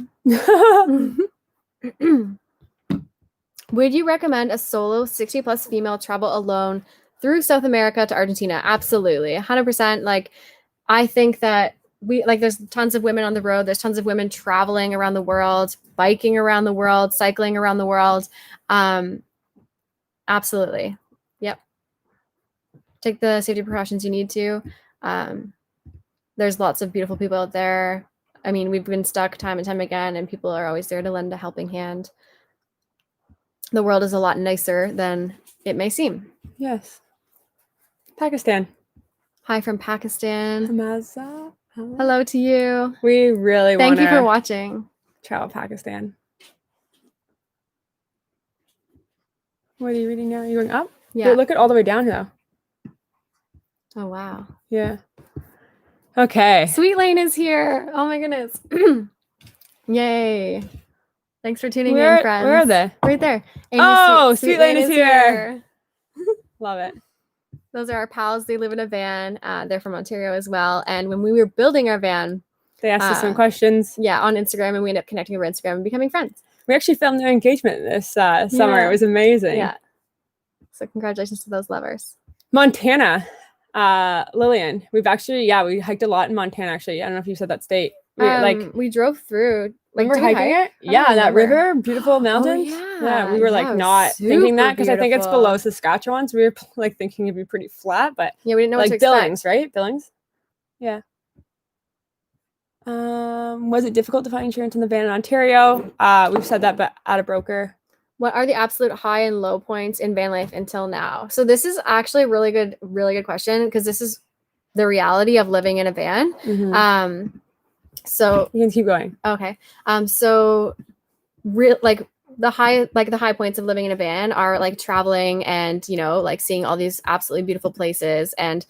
Would you recommend a solo 60+ female travel alone through South America to Argentina? Absolutely, 100%. Like, I think that there's tons of women on the road. There's tons of women traveling around the world, biking around the world, cycling around the world. Absolutely. Yep. Take the safety precautions you need to. There's lots of beautiful people out there. I mean, we've been stuck time and time again, and people are always there to lend a helping hand. The world is a lot nicer than it may seem. Yes. Pakistan. Hi from Pakistan. Hamaza. Hello to you. We really want to Thank you for watching. Travel Pakistan. What are you reading now? Are you going up? Yeah. Dude, look at all the way down here. Oh, wow. Yeah. Okay. Sweet Lane is here. Oh, my goodness. Yay. Thanks for tuning in, friends. Where are they? Right there. Amy, Sweet Lane is here. Love it. Those are our pals. They live in a van. They're from Ontario as well. And when we were building our van, they asked us some questions. Yeah, on Instagram, and we ended up connecting over Instagram and becoming friends. We actually filmed their engagement this summer. It was amazing. Yeah. So congratulations to those lovers. Montana. Lillian, we hiked a lot in Montana, actually. I don't know if you said that state. We drove through. Remember hiking it? Yeah, that river, beautiful mountains. Yeah, we were not thinking that because I think it's below Saskatchewan, so we were like thinking it'd be pretty flat, but yeah, we didn't know like what to Billings, expect. right? Billings. Yeah. Was it difficult to find insurance in the van in Ontario? We've said that, but at a broker. What are the absolute high and low points in van life until now? So this is actually a really good question, because this is the reality of living in a van. Mm-hmm. So you can keep going. Okay. So the high points of living in a van are like traveling and, like seeing all these absolutely beautiful places and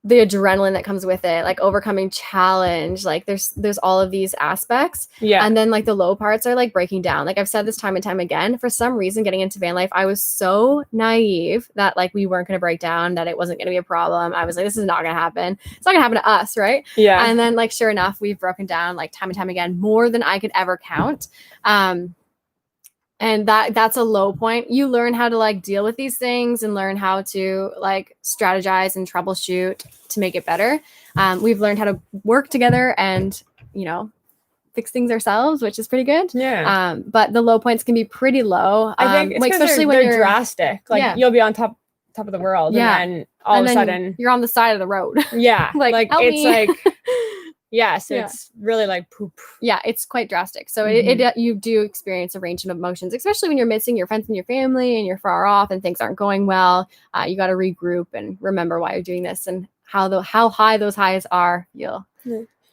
the adrenaline that comes with it, like overcoming challenge. Like there's all of these aspects. Yeah. And then like the low parts are like breaking down. Like I've said this time and time again, for some reason, getting into van life, I was so naive that like we weren't going to break down, that it wasn't going to be a problem. I was like, this is not going to happen. It's not going to happen to us. Right. Yeah. And then like, sure enough, we've broken down like time and time again, more than I could ever count. And that's a low point. You learn how to like deal with these things and learn how to like strategize and troubleshoot to make it better. We've learned how to work together and, fix things ourselves, which is pretty good. Yeah. But the low points can be pretty low. I think it's especially when they're drastic. Like you'll be on top of the world, and then all of a sudden you're on the side of the road. Yeah. like it's me. like yes, it's really like poop. Yeah, it's quite drastic. So it you do experience a range of emotions, especially when you're missing your friends and your family and you're far off and things aren't going well. You got to regroup and remember why you're doing this and how high those highs are. You'll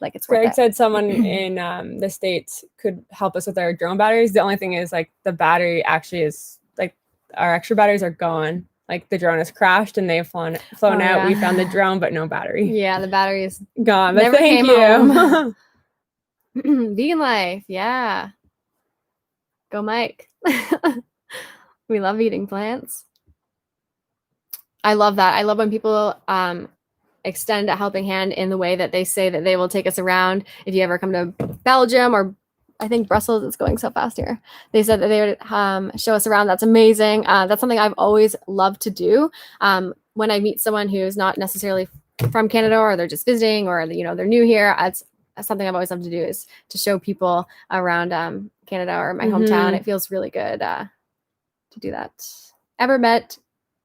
like it's worth Greg it. said someone in the States could help us with our drone batteries. The only thing is like the battery actually is like our extra batteries are gone. Like the drone has crashed and they've flown out. Yeah. We found the drone, but no battery. Yeah, the battery is gone. But never thank you. Home. Vegan life, yeah. Go Mike. We love eating plants. I love that. I love when people extend a helping hand in the way that they say that they will take us around. If you ever come to Belgium or I think Brussels, it's going so fast here. They said that they would show us around. That's amazing. That's something I've always loved to do. When I meet someone who's not necessarily from Canada or they're just visiting or they're new here, it's something I've always loved to do is to show people around Canada or my hometown. It feels really good to do that. Ever met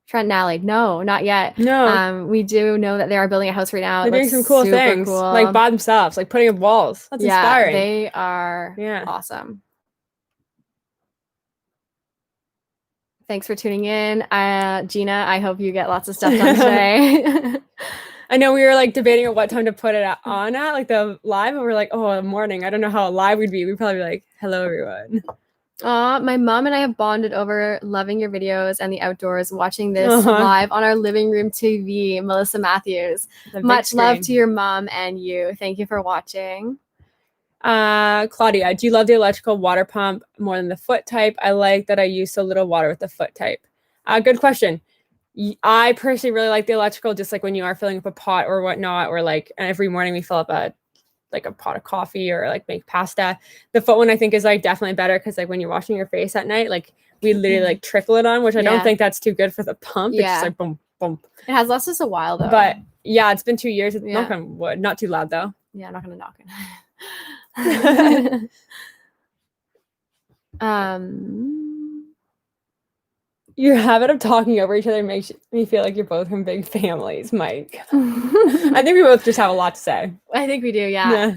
Trent and Allie? No, not yet. No. We do know that they are building a house right now. They're doing some cool things, like by themselves, like putting up walls. That's inspiring. They are awesome. Thanks for tuning in. Gina, I hope you get lots of stuff done today. I know we were like debating on what time to put it on at, like the live, and we're like, oh, morning. I don't know how live we'd be. We'd probably be like, hello, everyone. My mom and I have bonded over loving your videos and the outdoors, watching this live on our living room TV. Melissa Matthews. Much love to your mom and you. Thank you for watching. Claudia, do you love the electrical water pump more than the foot type? I like that I use so little water with the foot type. Good question. I personally really like the electrical, just like when you are filling up a pot or whatnot, or like every morning we fill up a pot of coffee or like make pasta. The foot one I think is like definitely better because like when you're washing your face at night, like we literally like trickle it on, which I don't think that's too good for the pump. It's just like boom, boom. It has lasted us a while though. But yeah, it's been 2 years. Knock on wood. Not too loud though. Yeah, I'm not gonna knock it. Your habit of talking over each other makes me feel like you're both from big families, Mike. I think we both just have a lot to say. I think we do, yeah.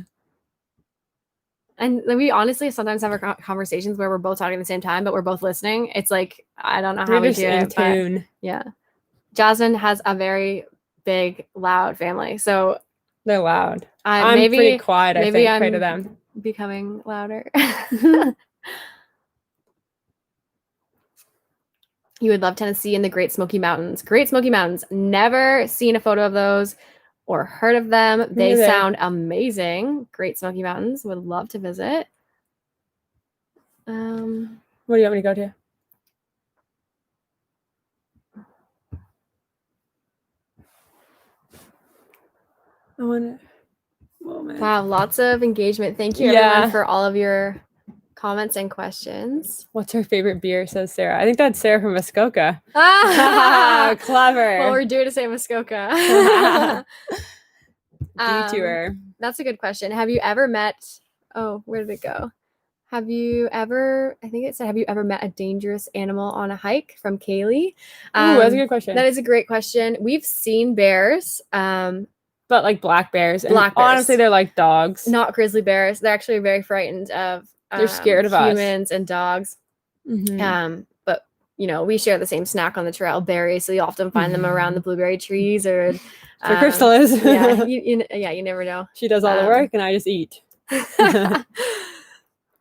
And we honestly sometimes have our conversations where we're both talking at the same time, but we're both listening. It's like, I don't know how we do it. But yeah. Jasmine has a very big, loud family. So they're loud. I'm pretty quiet, I think, compared to them. Becoming louder. You would love Tennessee and the Great Smoky Mountains. Great Smoky Mountains. Never seen a photo of those or heard of them. They sound amazing. Great Smoky Mountains. Would love to visit. What do you want me to go to? I want a moment. Wow, lots of engagement. Thank you everyone for all of your comments and questions. What's her favorite beer, says Sarah. I think that's Sarah from Muskoka. Clever. Well, we're due to say Muskoka. Detour. That's a good question. Have you ever met, where did it go? Have you ever met a dangerous animal on a hike, from Kaylee? That's a good question. That is a great question. We've seen bears. But like black bears. Black bears. Honestly, they're like dogs. Not grizzly bears. They're actually very frightened of they're scared of humans and dogs. But you know, we share the same snack on the trail, berries. So you often find them around the blueberry trees, or where Crystal is. you never know. She does all the work and I just eat. But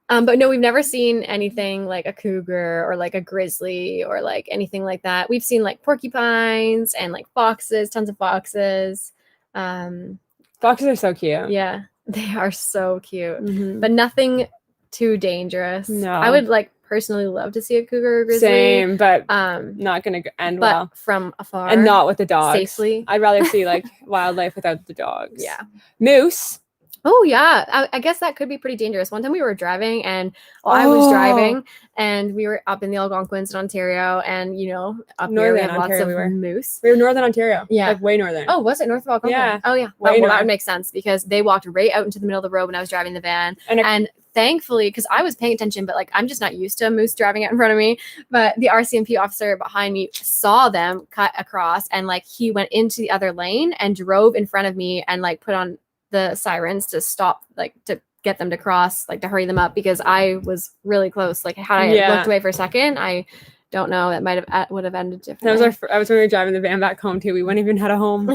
no, we've never seen anything like a cougar or like a grizzly or like anything like that. We've seen like porcupines and like foxes, tons of foxes. Foxes are so cute. Yeah, they are so cute, but nothing too dangerous. No, I would like personally love to see a cougar or grizzly. Same, but not gonna end well from afar and not with the dogs safely. I'd rather see like wildlife without the dogs. Yeah, moose. Oh yeah, I guess that could be pretty dangerous. One time we were driving, and I was driving, and we were up in the Algonquins in Ontario, and you know, up northern there we have Ontario, lots of moose. We were northern Ontario. Yeah, like way northern. Oh, was it north of Algonquin? Yeah. Oh yeah. Well, that would make sense because they walked right out into the middle of the road when I was driving the van, and thankfully, because I was paying attention, but like I'm just not used to a moose driving out in front of me. But the RCMP officer behind me saw them cut across, and like he went into the other lane and drove in front of me, and like put on the sirens to stop, like to get them to cross, like to hurry them up, because I was really close. Like had I looked away for a second, I don't know, that would have ended differently. That was when we were driving the van back home too. We wouldn't even had a home.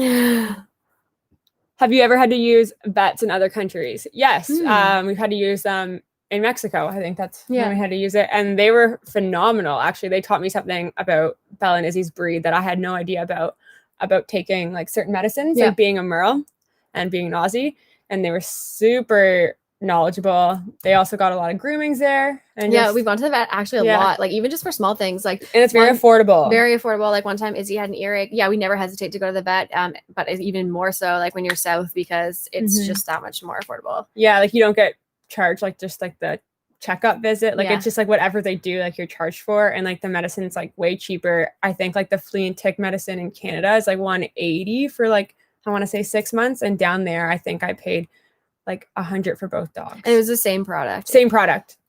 Have you ever had to use vets in other countries? Yes. We've had to use them in Mexico. I think that's when we had to use it. And they were phenomenal. Actually, they taught me something about Belle and Izzy's breed that I had no idea about taking like certain medicines, like being a Merle and being an Aussie. And they were super knowledgeable. They also got a lot of groomings there. And we've gone to the vet actually a lot, like even just for small things, like, and it's very affordable. Like one time Izzy had an earache. We never hesitate to go to the vet, but it's even more so like when you're south, because it's just that much more affordable. Like you don't get charged like just like the checkup visit, like it's just like whatever they do, like you're charged for, and like the medicine's like way cheaper. I think like the flea and tick medicine in Canada is like $180 for like, I want to say 6 months, and down there I think I paid like $100 for both dogs. And it was the same product.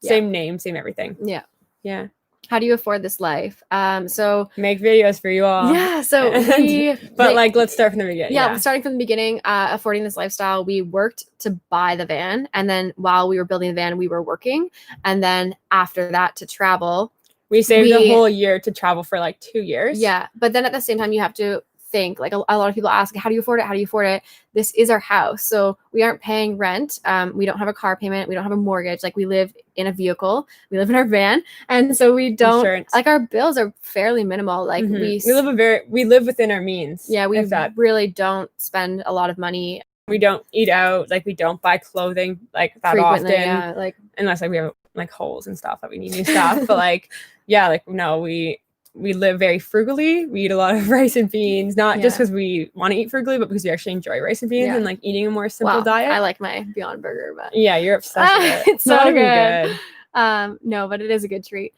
Same name, same everything. Yeah. How do you afford this life? So make videos for you all. Yeah. So let's start from the beginning. Starting from the beginning, affording this lifestyle, we worked to buy the van, and then while we were building the van, we were working, and then after that to travel. We saved a whole year to travel for like 2 years. Yeah, but then at the same time, you have to think, like a lot of people ask, how do you afford it? This is our house, so we aren't paying rent. We don't have a car payment, we don't have a mortgage, like we live in a vehicle, we live in our van, and so we don't like, our bills are fairly minimal. Like we live within our means. We really don't spend a lot of money. We don't eat out, like we don't buy clothing like that frequently, often, like unless like we have like holes and stuff that we need new stuff. But like no, we live very frugally. We eat a lot of rice and beans, not just because we want to eat frugally, but because we actually enjoy rice and beans and like eating a more simple diet. I like my Beyond Burger, but you're obsessed with it. It's so good. No, but it is a good treat.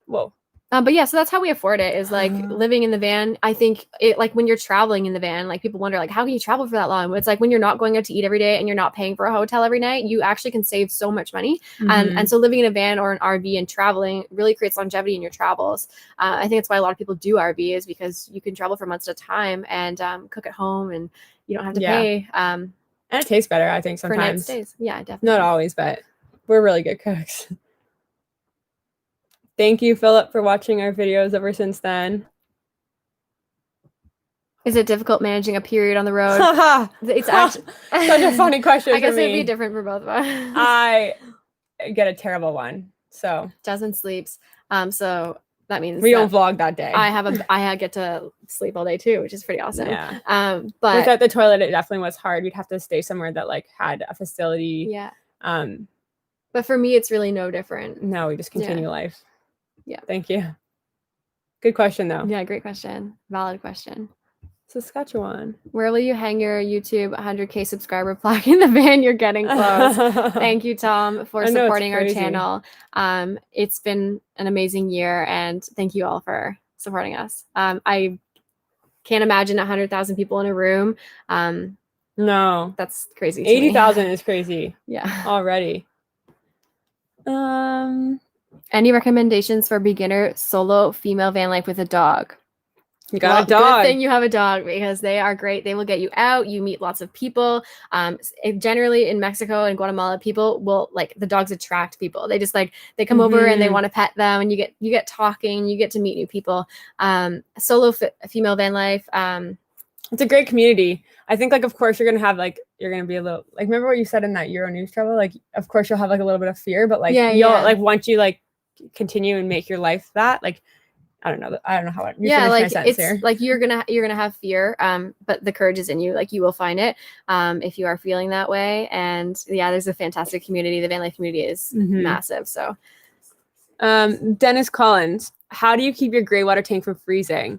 Whoa. But so that's how we afford it, is like living in the van. I think it, like when you're traveling in the van, like people wonder like, how can you travel for that long? But it's like when you're not going out to eat every day and you're not paying for a hotel every night, you actually can save so much money. And so living in a van or an RV and traveling really creates longevity in your travels. I think that's why a lot of people do RV, is because you can travel for months at a time and cook at home, and you don't have to pay. And it tastes better, I think, sometimes. For night stays. Yeah, definitely. Not always, but we're really good cooks. Thank you, Philip, for watching our videos ever since then. Is it difficult managing a period on the road? It's actually such a funny question. I guess it'd be different for both of us. I get a terrible one. So Jasmine sleeps. So that means we don't vlog that day. I get to sleep all day too, which is pretty awesome. Yeah. But without the toilet, it definitely was hard. We'd have to stay somewhere that like had a facility. Yeah. But for me, it's really no different. No, we just continue life. Yeah. Thank you. Good question, though. Yeah, great question. Valid question. Saskatchewan. Where will you hang your YouTube 100K subscriber plaque? In the van? You're getting close. Thank you, Tom, for supporting our channel. It's been an amazing year, and thank you all for supporting us. I can't imagine 100,000 people in a room. No, that's crazy. 80,000 is crazy. Yeah, already. Any recommendations for beginner solo female van life with a dog? You got a dog. Good thing you have a dog, because they are great. They will get you out. You meet lots of people. Generally in Mexico and Guatemala, people will the dogs attract people. They just they come over and they want to pet them, and you get talking. You get to meet new people. Solo female van life. It's a great community. I think of course you're gonna have you're gonna be a little remember what you said in that Euro News travel. Of course you'll have a little bit of fear, but you'll once you continue and make your life that I don't know how it it's here. You're gonna have fear, but the courage is in you. You will find it if you are feeling that way. And there's a fantastic community. The van life community is massive. So Dennis Collins, how do you keep your gray water tank from freezing?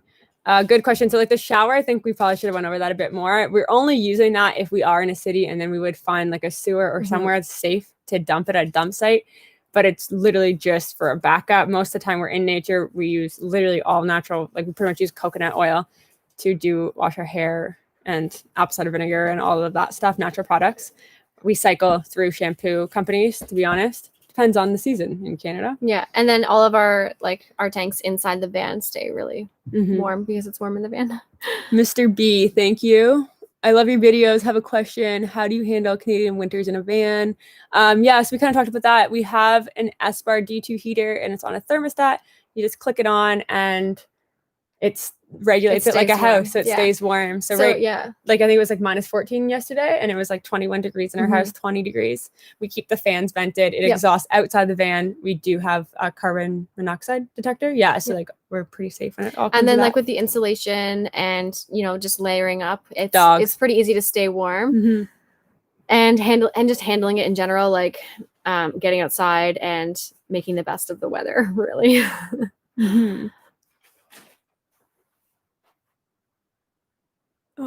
Good question. So the shower, I think we probably should have went over that a bit more. We're only using that if we are in a city, and then we would find a sewer or somewhere that's safe to dump it at a dump site. But it's literally just for a backup. Most of the time we're in nature. We use literally all natural, we pretty much use coconut oil to wash our hair, and apple cider vinegar and all of that stuff, natural products. We cycle through shampoo companies, to be honest. Depends on the season in Canada. Yeah, and then all of our our tanks inside the van stay really warm because it's warm in the van. Mr. B, thank you. I love your videos. Have a question. How do you handle Canadian winters in a van? So we kind of talked about that. We have an S-Bar D2 heater, and it's on a thermostat. You just click it on, and it regulates it like a house, so it stays warm. So I think it was minus 14 yesterday, and it was 21 degrees in our house, 20 degrees. We keep the fans vented. It exhausts outside the van. We do have a carbon monoxide detector. So we're pretty safe when it all comes. And then with the insulation and just layering up, it's pretty easy to stay warm. And just handling it in general, getting outside and making the best of the weather, really.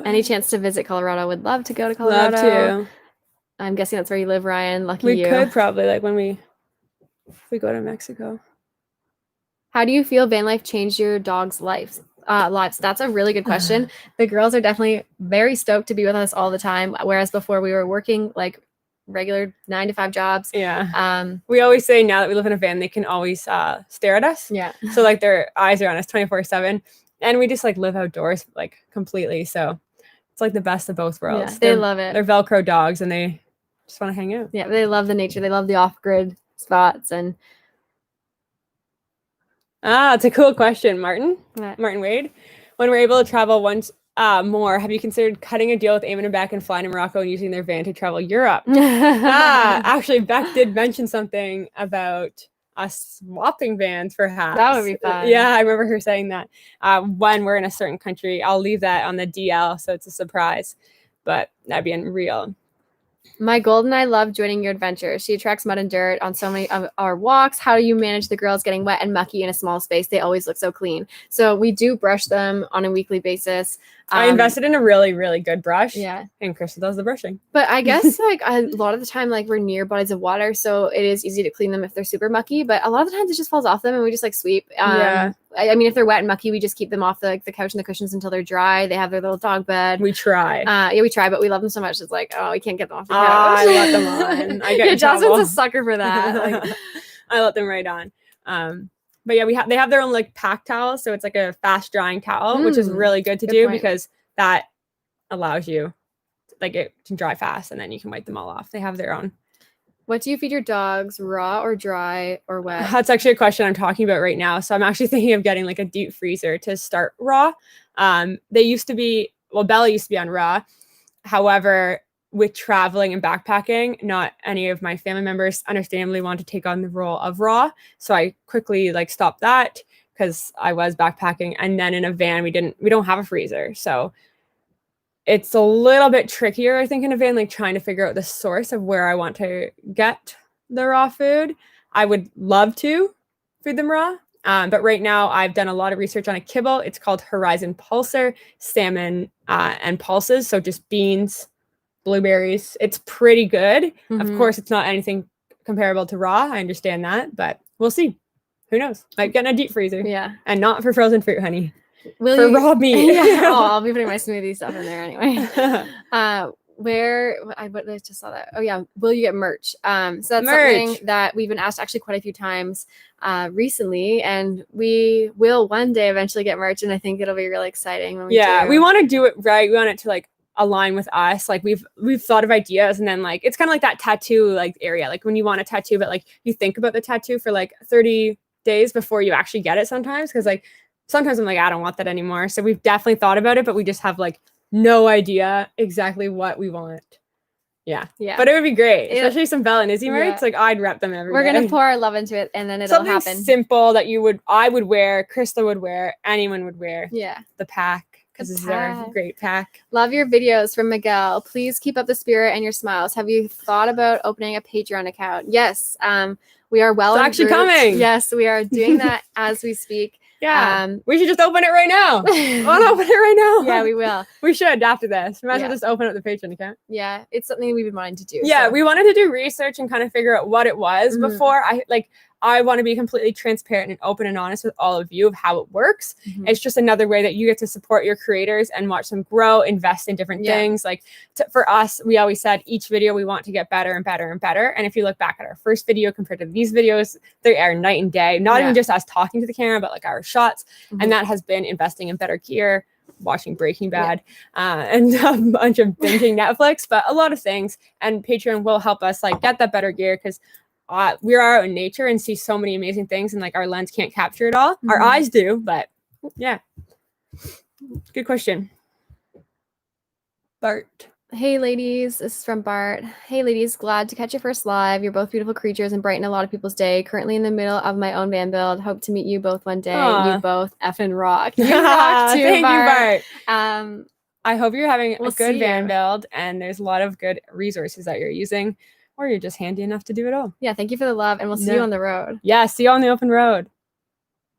Any chance to visit Colorado? Would love to go to Colorado. Love to. I'm guessing that's where you live, Ryan. Lucky you. We could probably if we go to Mexico. How do you feel van life changed your dog's lives? That's a really good question. The girls are definitely very stoked to be with us all the time, whereas before we were working regular 9-to-5 jobs. We always say now that we live in a van, they can always stare at us. So their eyes are on us 24/7. And we just live outdoors completely. So it's the best of both worlds. They love it. They're Velcro dogs, and they just want to hang out. Yeah, they love the nature. They love the off-grid spots. And it's a cool question, Martin. Martin Wade. When we're able to travel once more, have you considered cutting a deal with Eamon and Beck and flying to Morocco and using their van to travel Europe? Actually, Beck did mention something about us swapping vans perhaps. That would be fun. Yeah, I remember her saying that. When we're in a certain country, I'll leave that on the DL, so it's a surprise, but that'd be unreal. My golden eye love joining your adventures. She attracts mud and dirt on so many of our walks. How do you manage the girls getting wet and mucky in a small space? They always look so clean. So we do brush them on a weekly basis. I invested in a really, really good brush. Yeah. And Crystal does the brushing. But I guess a lot of the time, we're near bodies of water, so it is easy to clean them if they're super mucky. But a lot of the times it just falls off them and we just sweep. I mean, if they're wet and mucky, we just keep them off the couch and the cushions until they're dry. They have their little dog bed. We try. We try, but we love them so much. It's we can't get them off the couch. I let them on. I get Jasmine's a sucker for that. I let them right on. But yeah, they have their own pack towels, so it's a fast drying towel, which is really good to do because that allows you it can dry fast, and then you can wipe them all off. They have their own. What do you feed your dogs, raw or dry or wet? That's actually a question I'm talking about right now. So I'm actually thinking of getting a deep freezer to start raw. They used to be, Belle used to be on raw. However, with traveling and backpacking, not any of my family members understandably want to take on the role of raw. So I quickly stopped that because I was backpacking, and then in a van, we don't have a freezer. So it's a little bit trickier, I think, in a van, trying to figure out the source of where I want to get the raw food. I would love to feed them raw. But right now I've done a lot of research on a kibble. It's called Horizon Pulsar, salmon and pulses. So just beans, blueberries. It's pretty good. Of course, it's not anything comparable to raw. I understand that, but we'll see. Who knows? Might get in a deep freezer. Yeah. And not for frozen fruit, honey. Will for you, raw meat. Yeah. Oh, I'll be putting my smoothie stuff in there anyway. I just saw that. Oh yeah. Will you get merch? So that's something that we've been asked actually quite a few times recently, and we will one day eventually get merch, and I think it'll be really exciting when we do. We want to do it right. We want it to like align with us. Like we've thought of ideas, and then like it's kind of like that tattoo like area. Like when you want a tattoo, but like you think about the tattoo for like 30 days before you actually get it sometimes, because like sometimes I'm like, I don't want that anymore. So we've definitely thought about it, but we just have like no idea exactly what we want. Yeah. But it would be great, especially some Belle and Izzy merch. Like I'd rep them every day. We're gonna pour our love into it, and then it'll Something happen. Simple that I would wear, Crystal would wear, anyone would wear. Yeah. The pack, because this is our great pack. Love your videos from Miguel. Please keep up the spirit and your smiles. Have you thought about opening a Patreon account? Yes. We are well. It's actually coming. Yes, we are doing that as we speak. Yeah. We should just open it right now. I'll open it right now. Yeah, we will. We should after this. We might as well just open up the Patreon account. Yeah, it's something we've been wanting to do. Yeah, we wanted to do research and kind of figure out what it was before. I want to be completely transparent and open and honest with all of you of how it works. It's just another way that you get to support your creators and watch them grow, invest in different things. Like for us, we always said each video we want to get better and better and better. And if you look back at our first video compared to these videos, they are night and day. Not even just us talking to the camera, but like our shots. And that has been investing in better gear, watching Breaking Bad, and a bunch of binging Netflix, but a lot of things. And Patreon will help us like get that better gear, because we are out in nature and see so many amazing things, and like our lens can't capture it all. Our eyes do, but yeah. Good question. Bart. Hey ladies, this is from Bart. Hey ladies, glad to catch your first live. You're both beautiful creatures and brighten a lot of people's day. Currently in the middle of my own van build. Hope to meet you both one day. You both effing rock. You rock too, Thank Bart. you, Bart. I hope you're having a good van build, and there's a lot of good resources that you're using. Or you're just handy enough to do it all. Yeah, thank you for the love, and we'll see you on the road. Yeah, see you on the open road.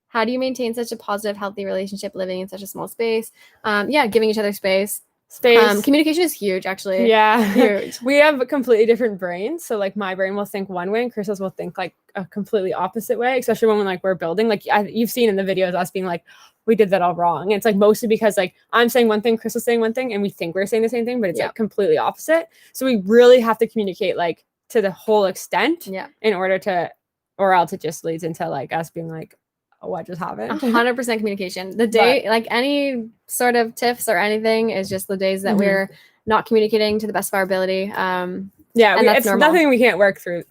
How do you maintain such a positive, healthy relationship living in such a small space? Giving each other space. Communication is huge, actually. Yeah. Huge. We have completely different brains. So like my brain will think one way and Crystal's will think like a completely opposite way, especially when like we're building. Like you've seen in the videos us being like, we did that all wrong. And it's like mostly because like I'm saying one thing, Crystal's saying one thing, and we think we're saying the same thing, but it's like completely opposite. So we really have to communicate like to the whole extent in order to, or else it just leads into like us being like, oh, what just happened? 100% communication. The day, like any sort of tiffs or anything is just the days that we're not communicating to the best of our ability. It's nothing we can't work through.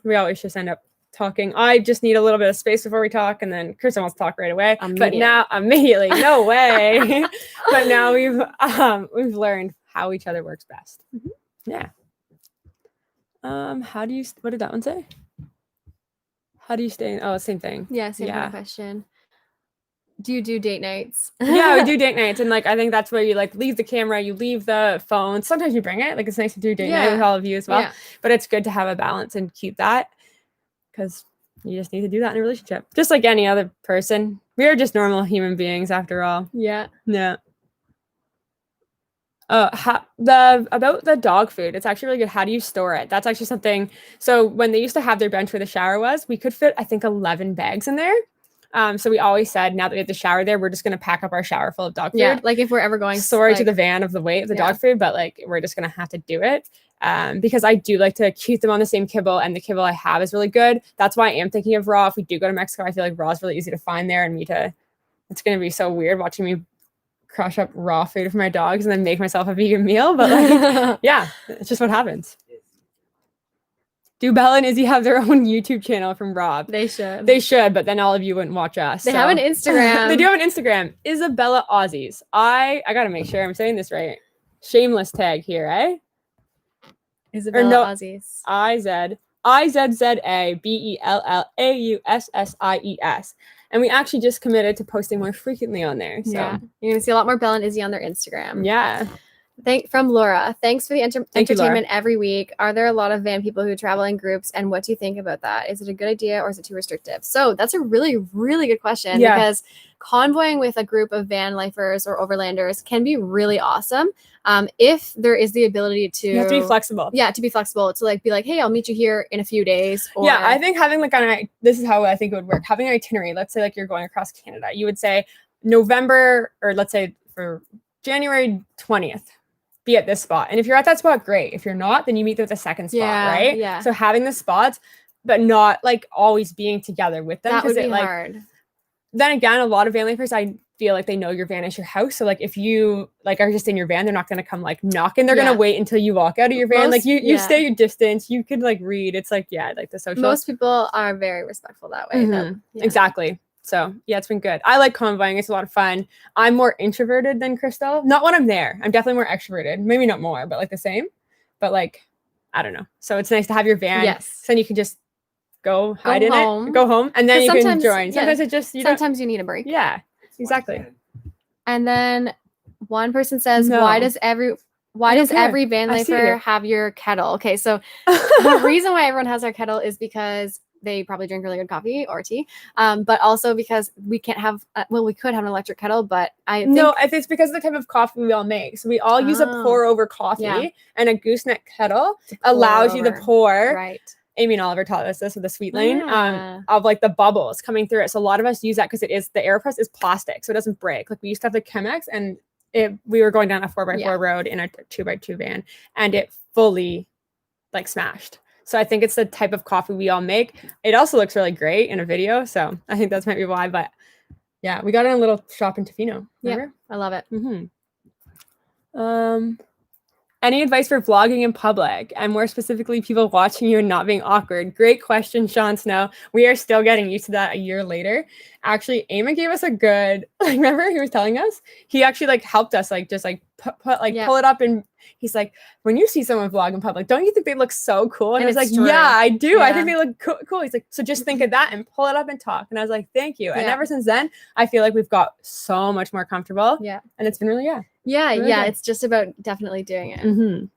We always just end up talking. I just need a little bit of space before we talk, and then Kristen wants to talk right away. But now immediately, no way. But now we've learned how each other works best. Yeah. What did that one say? How do you stay? Same thing. Yeah, same kind of question. Do you do date nights? Yeah, we do date nights, and like I think that's where you like leave the camera, you leave the phone. Sometimes you bring it. Like it's nice to do date night with all of you as well. Yeah. But it's good to have a balance and keep that, because you just need to do that in a relationship, just like any other person. We are just normal human beings after all. Yeah. Yeah. About the dog food, it's actually really good. How do you store it? That's actually something. So when they used to have their bench where the shower was, we could fit, I think, 11 bags in there. So we always said, now that we have the shower there, we're just going to pack up our shower full of dog food. Yeah, like if we're ever going to the van of the weight of the dog food, but like we're just going to have to do it. Because I do like to keep them on the same kibble, and the kibble I have is really good. That's why I am thinking of raw. If we do go to Mexico, I feel like raw is really easy to find there, and it's going to be so weird watching me crush up raw food for my dogs and then make myself a vegan meal. But like, yeah, it's just what happens. Do Belle and Izzy have their own YouTube channel from Rob? They should. They should, but then all of you wouldn't watch us. They have an Instagram. They do have an Instagram. Isabella Aussies. I got to make sure I'm saying this right. Shameless tag here, eh? Isabella Aussies. IZZABELLAUSSIES. And we actually just committed to posting more frequently on there. So yeah, you're gonna see a lot more Belle and Izzy on their Instagram. Yeah. From Laura. Thanks for the Thank you, entertainment Laura. every week. Are there a lot of van people who travel in groups, and what do you think about that? Is it a good idea or is it too restrictive? So that's a really, really good question because convoying with a group of van lifers or overlanders can be really awesome. If there is the ability to, you have to be flexible. Yeah, to be flexible, to like be like, hey, I'll meet you here in a few days. Or, yeah, I think having like this is how I think it would work. Having an itinerary. Let's say like you're going across Canada. You would say November, or let's say for January 20th. Be at this spot. And if you're at that spot, great. If you're not, then you meet at the second spot, right? Yeah. So having the spots, but not like always being together with them. That would be like, hard. Then again, a lot of van lifers, I feel like they know your van is your house. So like if you like are just in your van, they're not gonna come like knocking. They're gonna wait until you walk out of your van. Like you stay your distance. You could like read. It's like, like the social. Most people are very respectful that way. Mm-hmm. Exactly. So yeah, it's been good. I like convoying. It's a lot of fun. I'm more introverted than Crystal. Not when I'm there. I'm definitely more extroverted. Maybe not more, but like the same. But like, I don't know. So it's nice to have your van. Yes. So then you can just go hide in it, go home, and then you can join. Sometimes it just, sometimes you need a break. Yeah, exactly. And then one person says, why does every van lifer have your kettle? Okay, so the reason why everyone has our kettle is because they probably drink really good coffee or tea, but also because we can't have, we could have an electric kettle, but I think... No, it's because of the type of coffee we all make. So we all use a pour over coffee, and a gooseneck kettle allows you to pour. Right. Amy and Oliver taught us this with the sweet lane of like the bubbles coming through it. So a lot of us use that because the AeroPress is plastic, so it doesn't break. Like we used to have the Chemex, and we were going down a 4x4 road in a 2x2 van, and it fully like smashed. So I think it's the type of coffee we all make. It also looks really great in a video, so I think that's maybe why. But yeah, we got in a little shop in Tofino. Yeah, I love it. Any advice for vlogging in public, and more specifically, people watching you and not being awkward? Great question, Sean Snow. We are still getting used to that a year later. Actually, Eamon gave us a good, like, remember he was telling us? He actually like helped us like just like pull it up, and he's like, when you see someone vlog in public, don't you think they look so cool? And I was like, true. Yeah, I do. Yeah. I think they look cool. He's like, so just think of that and pull it up and talk. And I was like, thank you. And ever since then, I feel like we've got so much more comfortable. Yeah. And it's been really, really good. It's just about definitely doing it.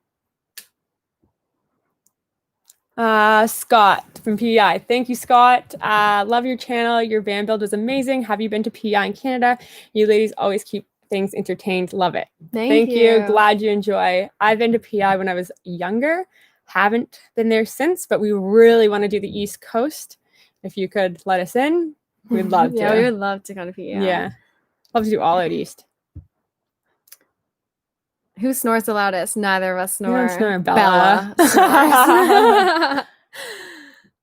Scott from PEI. Thank you, Scott. Love your channel. Your van build was amazing. Have you been to PEI in Canada? You ladies always keep things entertained. Love it. Thank you. Glad you enjoy. I've been to PEI when I was younger. Haven't been there since, but we really want to do the East Coast. If you could let us in, we'd love to. Yeah, we would love to go to PEI. Yeah. Love to do all out East. Who snores the loudest? Neither of us snore. You don't snore, Bella.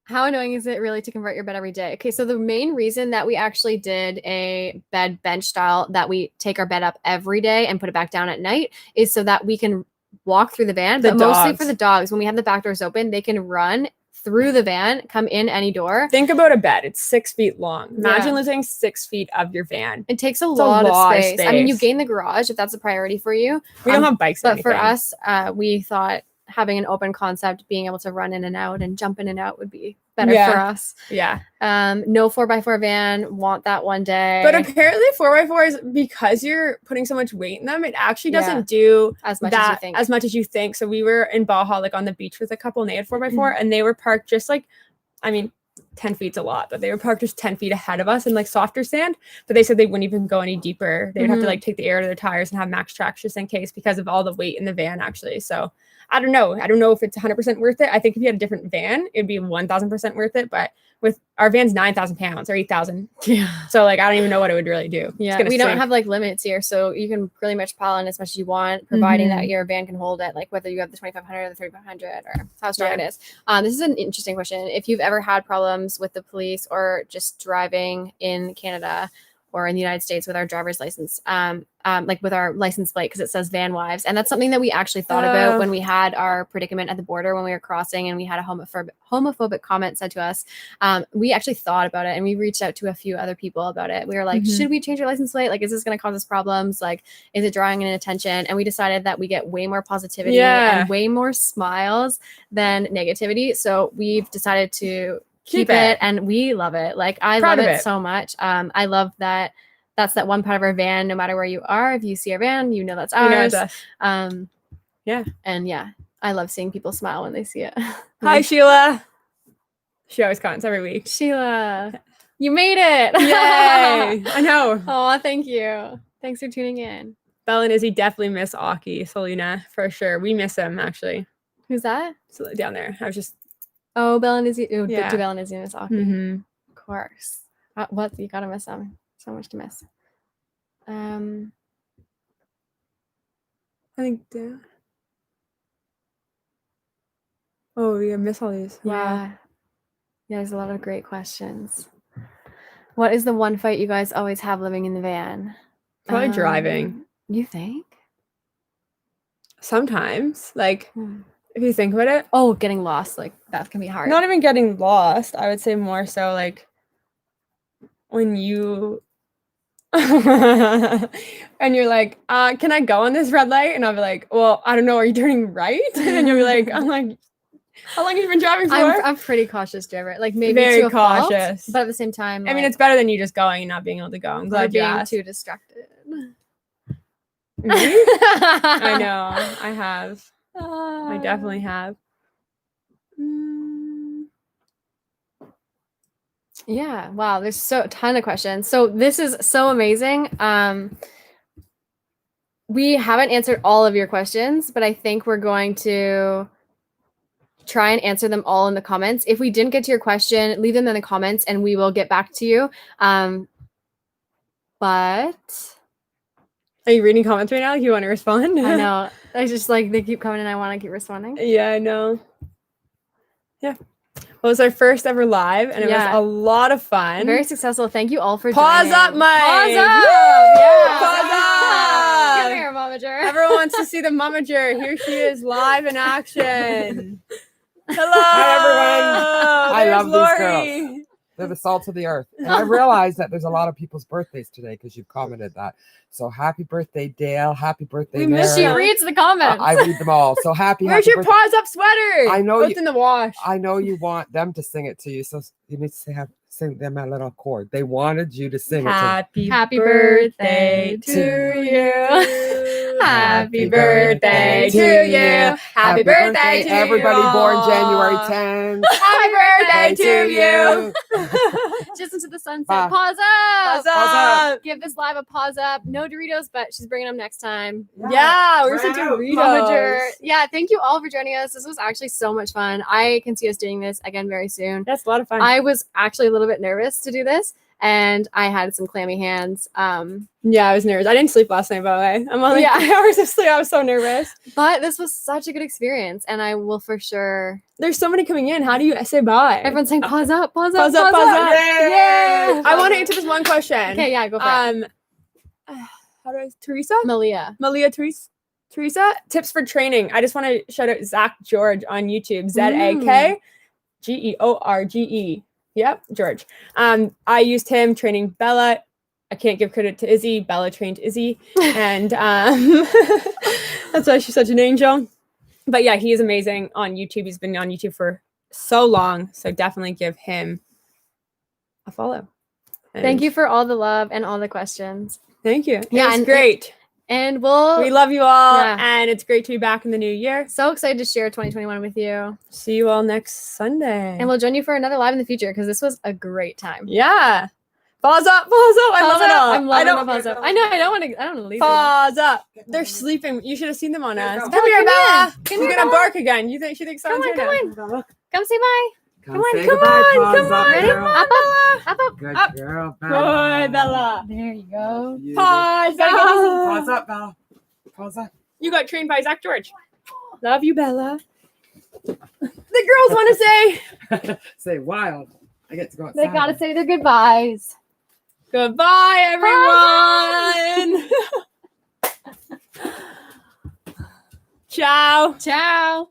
How annoying is it really to convert your bed every day? Okay, so the main reason that we actually did a bed bench style, that we take our bed up every day and put it back down at night, is so that we can walk through the van. But mostly for the dogs, when we have the back doors open, they can run through the van, come in any door. Think about a bed. It's 6 feet long. Imagine losing 6 feet of your van. It takes a lot of space. I mean, you gain the garage if that's a priority for you. We don't have bikes. But for us, we thought having an open concept, being able to run in and out and jump in and out would be better for us. Yeah. No 4x4 van. Want that one day. But apparently 4x4s, because you're putting so much weight in them, it actually doesn't do as much as you think. So we were in Baja, like on the beach with a couple, and they had 4x4, and they were parked just like, I mean, 10 feet's a lot, but they were parked just 10 feet ahead of us in like softer sand. But they said they wouldn't even go any deeper. They would have to like take the air to their tires and have max tracks just in case, because of all the weight in the van actually. So I don't know. I don't know if it's 100% worth it. I think if you had a different van, it'd be 1,000% worth it. But with our van's 9,000 pounds or 8,000. Yeah. So like, I don't even know what it would really do. Yeah. We don't have like limits here. So you can really much pile in as much as you want, providing that your van can hold it, like whether you have the 2,500 or the 3,500 or how strong it is. This is an interesting question. If you've ever had problems with the police or just driving in Canada or in the United States with our driver's license, like with our license plate, because it says Vanwives. And that's something that we actually thought about when we had our predicament at the border when we were crossing, and we had a homophobic comment said to us. We actually thought about it, and we reached out to a few other people about it. We were like, should we change our license plate? Like, is this going to cause us problems? Like, is it drawing in attention? And we decided that we get way more positivity and way more smiles than negativity. So we've decided to keep it, and we love it. Like, I love it so much. I love that that's that one part of our van. No matter where you are, if you see our van, you know that's You know ours. it's us. Yeah. And yeah, I love seeing people smile when they see it. Hi, Sheila. She always comments every week. Sheila, you made it. Yay. I know. Oh, thank you. Thanks for tuning in. Belle and Izzy definitely miss Aki, Selena, for sure. We miss him, actually. Who's that? So down there. I was just... Oh, Belle and Izzy. Oh, Yeah. do Belle and Izzy miss Aki? Mm-hmm. Of course. What? You gotta miss them. So much to miss. I think... Oh, we miss all these. Wow. Yeah. There's a lot of great questions. What is the one fight you guys always have living in the van? Probably driving. You think? Sometimes. Like, if you think about it. Oh, getting lost. Like, that can be hard. Not even getting lost. I would say more so, like, when you... and you're like, can I go on this red light? And I'll be like, well, I don't know. Are you turning right? And then you'll be like, I'm like... How long have you been driving for? I'm pretty cautious driver. Like maybe very to a cautious, fault, but at the same time, I mean, it's better than you just going and not being able to go. I'm glad you being asked. too distracted. Me? I know. I have. I definitely have. Yeah. Wow. There's a ton of questions. So this is so amazing. We haven't answered all of your questions, but I think we're going to try and answer them all in the comments. If we didn't get to your question, leave them in the comments and we will get back to you. But are you reading comments right now? Like you want to respond? I know. I just like they keep coming and I want to keep responding. Yeah, I know. Yeah. Well, it was our first ever live and it was a lot of fun. Very successful. Thank you all for Pause joining. up, Mike. Pause up. Woo! Yeah. Pause up. Come here, Momager. Everyone wants to see the Momager. Here she is live in action. Hello. Hi, everyone. I love Lori. these girls. They're the salt of the earth. And I realize that there's a lot of people's birthdays today because you've commented that. So happy birthday, Dale. Happy birthday, Mary. She reads the comments. I read them all. So Where's your pause up sweater? I know it's in the wash. I know you want them to sing it to you. So you need to sing them a little chord. They wanted you to sing it. Happy birthday to you. Happy birthday to you. Happy birthday to you. Everybody born January 10th. Happy birthday to you. Just into the sunset. Pause up. Pause up. Give this live a pause up. No Doritos, but she's bringing them next time. Yeah, we're such Doritos. Yeah, thank you all for joining us. This was actually so much fun. I can see us doing this again very soon. That's a lot of fun. I was actually a little bit nervous to do this. And I had some clammy hands. Yeah, I was nervous. I didn't sleep last night, by the way. I'm on 5 hours of sleep. I was so nervous. But this was such a good experience. And I will for sure. There's so many coming in. How do you say bye? Everyone's saying pause up, pause Pause up, up, pause up. Yeah. I want to answer this one question. Okay, yeah, go for it. How do I Teresa? Malia, Teresa, tips for training. I just want to shout out Zach George on YouTube. ZAKGEORGE. Yep, George. I used him training Bella. I can't give credit to Izzy. Bella trained Izzy. And that's why she's such an angel. But yeah, he is amazing on YouTube. He's been on YouTube for so long. So definitely give him a follow. And thank you for all the love and all the questions. Thank you. Yeah, it's great. And we love you all. Yeah. And it's great to be back in the new year. So excited to share 2021 with you. See you all next Sunday. And we'll join you for another live in the future because this was a great time. Yeah. Pause up. I love it all. I'm loving the pause up. I know. I don't want to leave. Pause up. They're sleeping. You should have seen them on us. Come here, Bella. She's gonna bark again. She thinks come on. Come say bye. Come on. Ready? Up. Good up. girl, Bella. Good, Bella. There you go. Pause up. Pause up, Bella. Pause up. You got trained by Zach George. Love you, Bella. The girls want to say. Say wild. I get to go outside. They gotta say their goodbyes. Goodbye, everyone. Ciao. Ciao.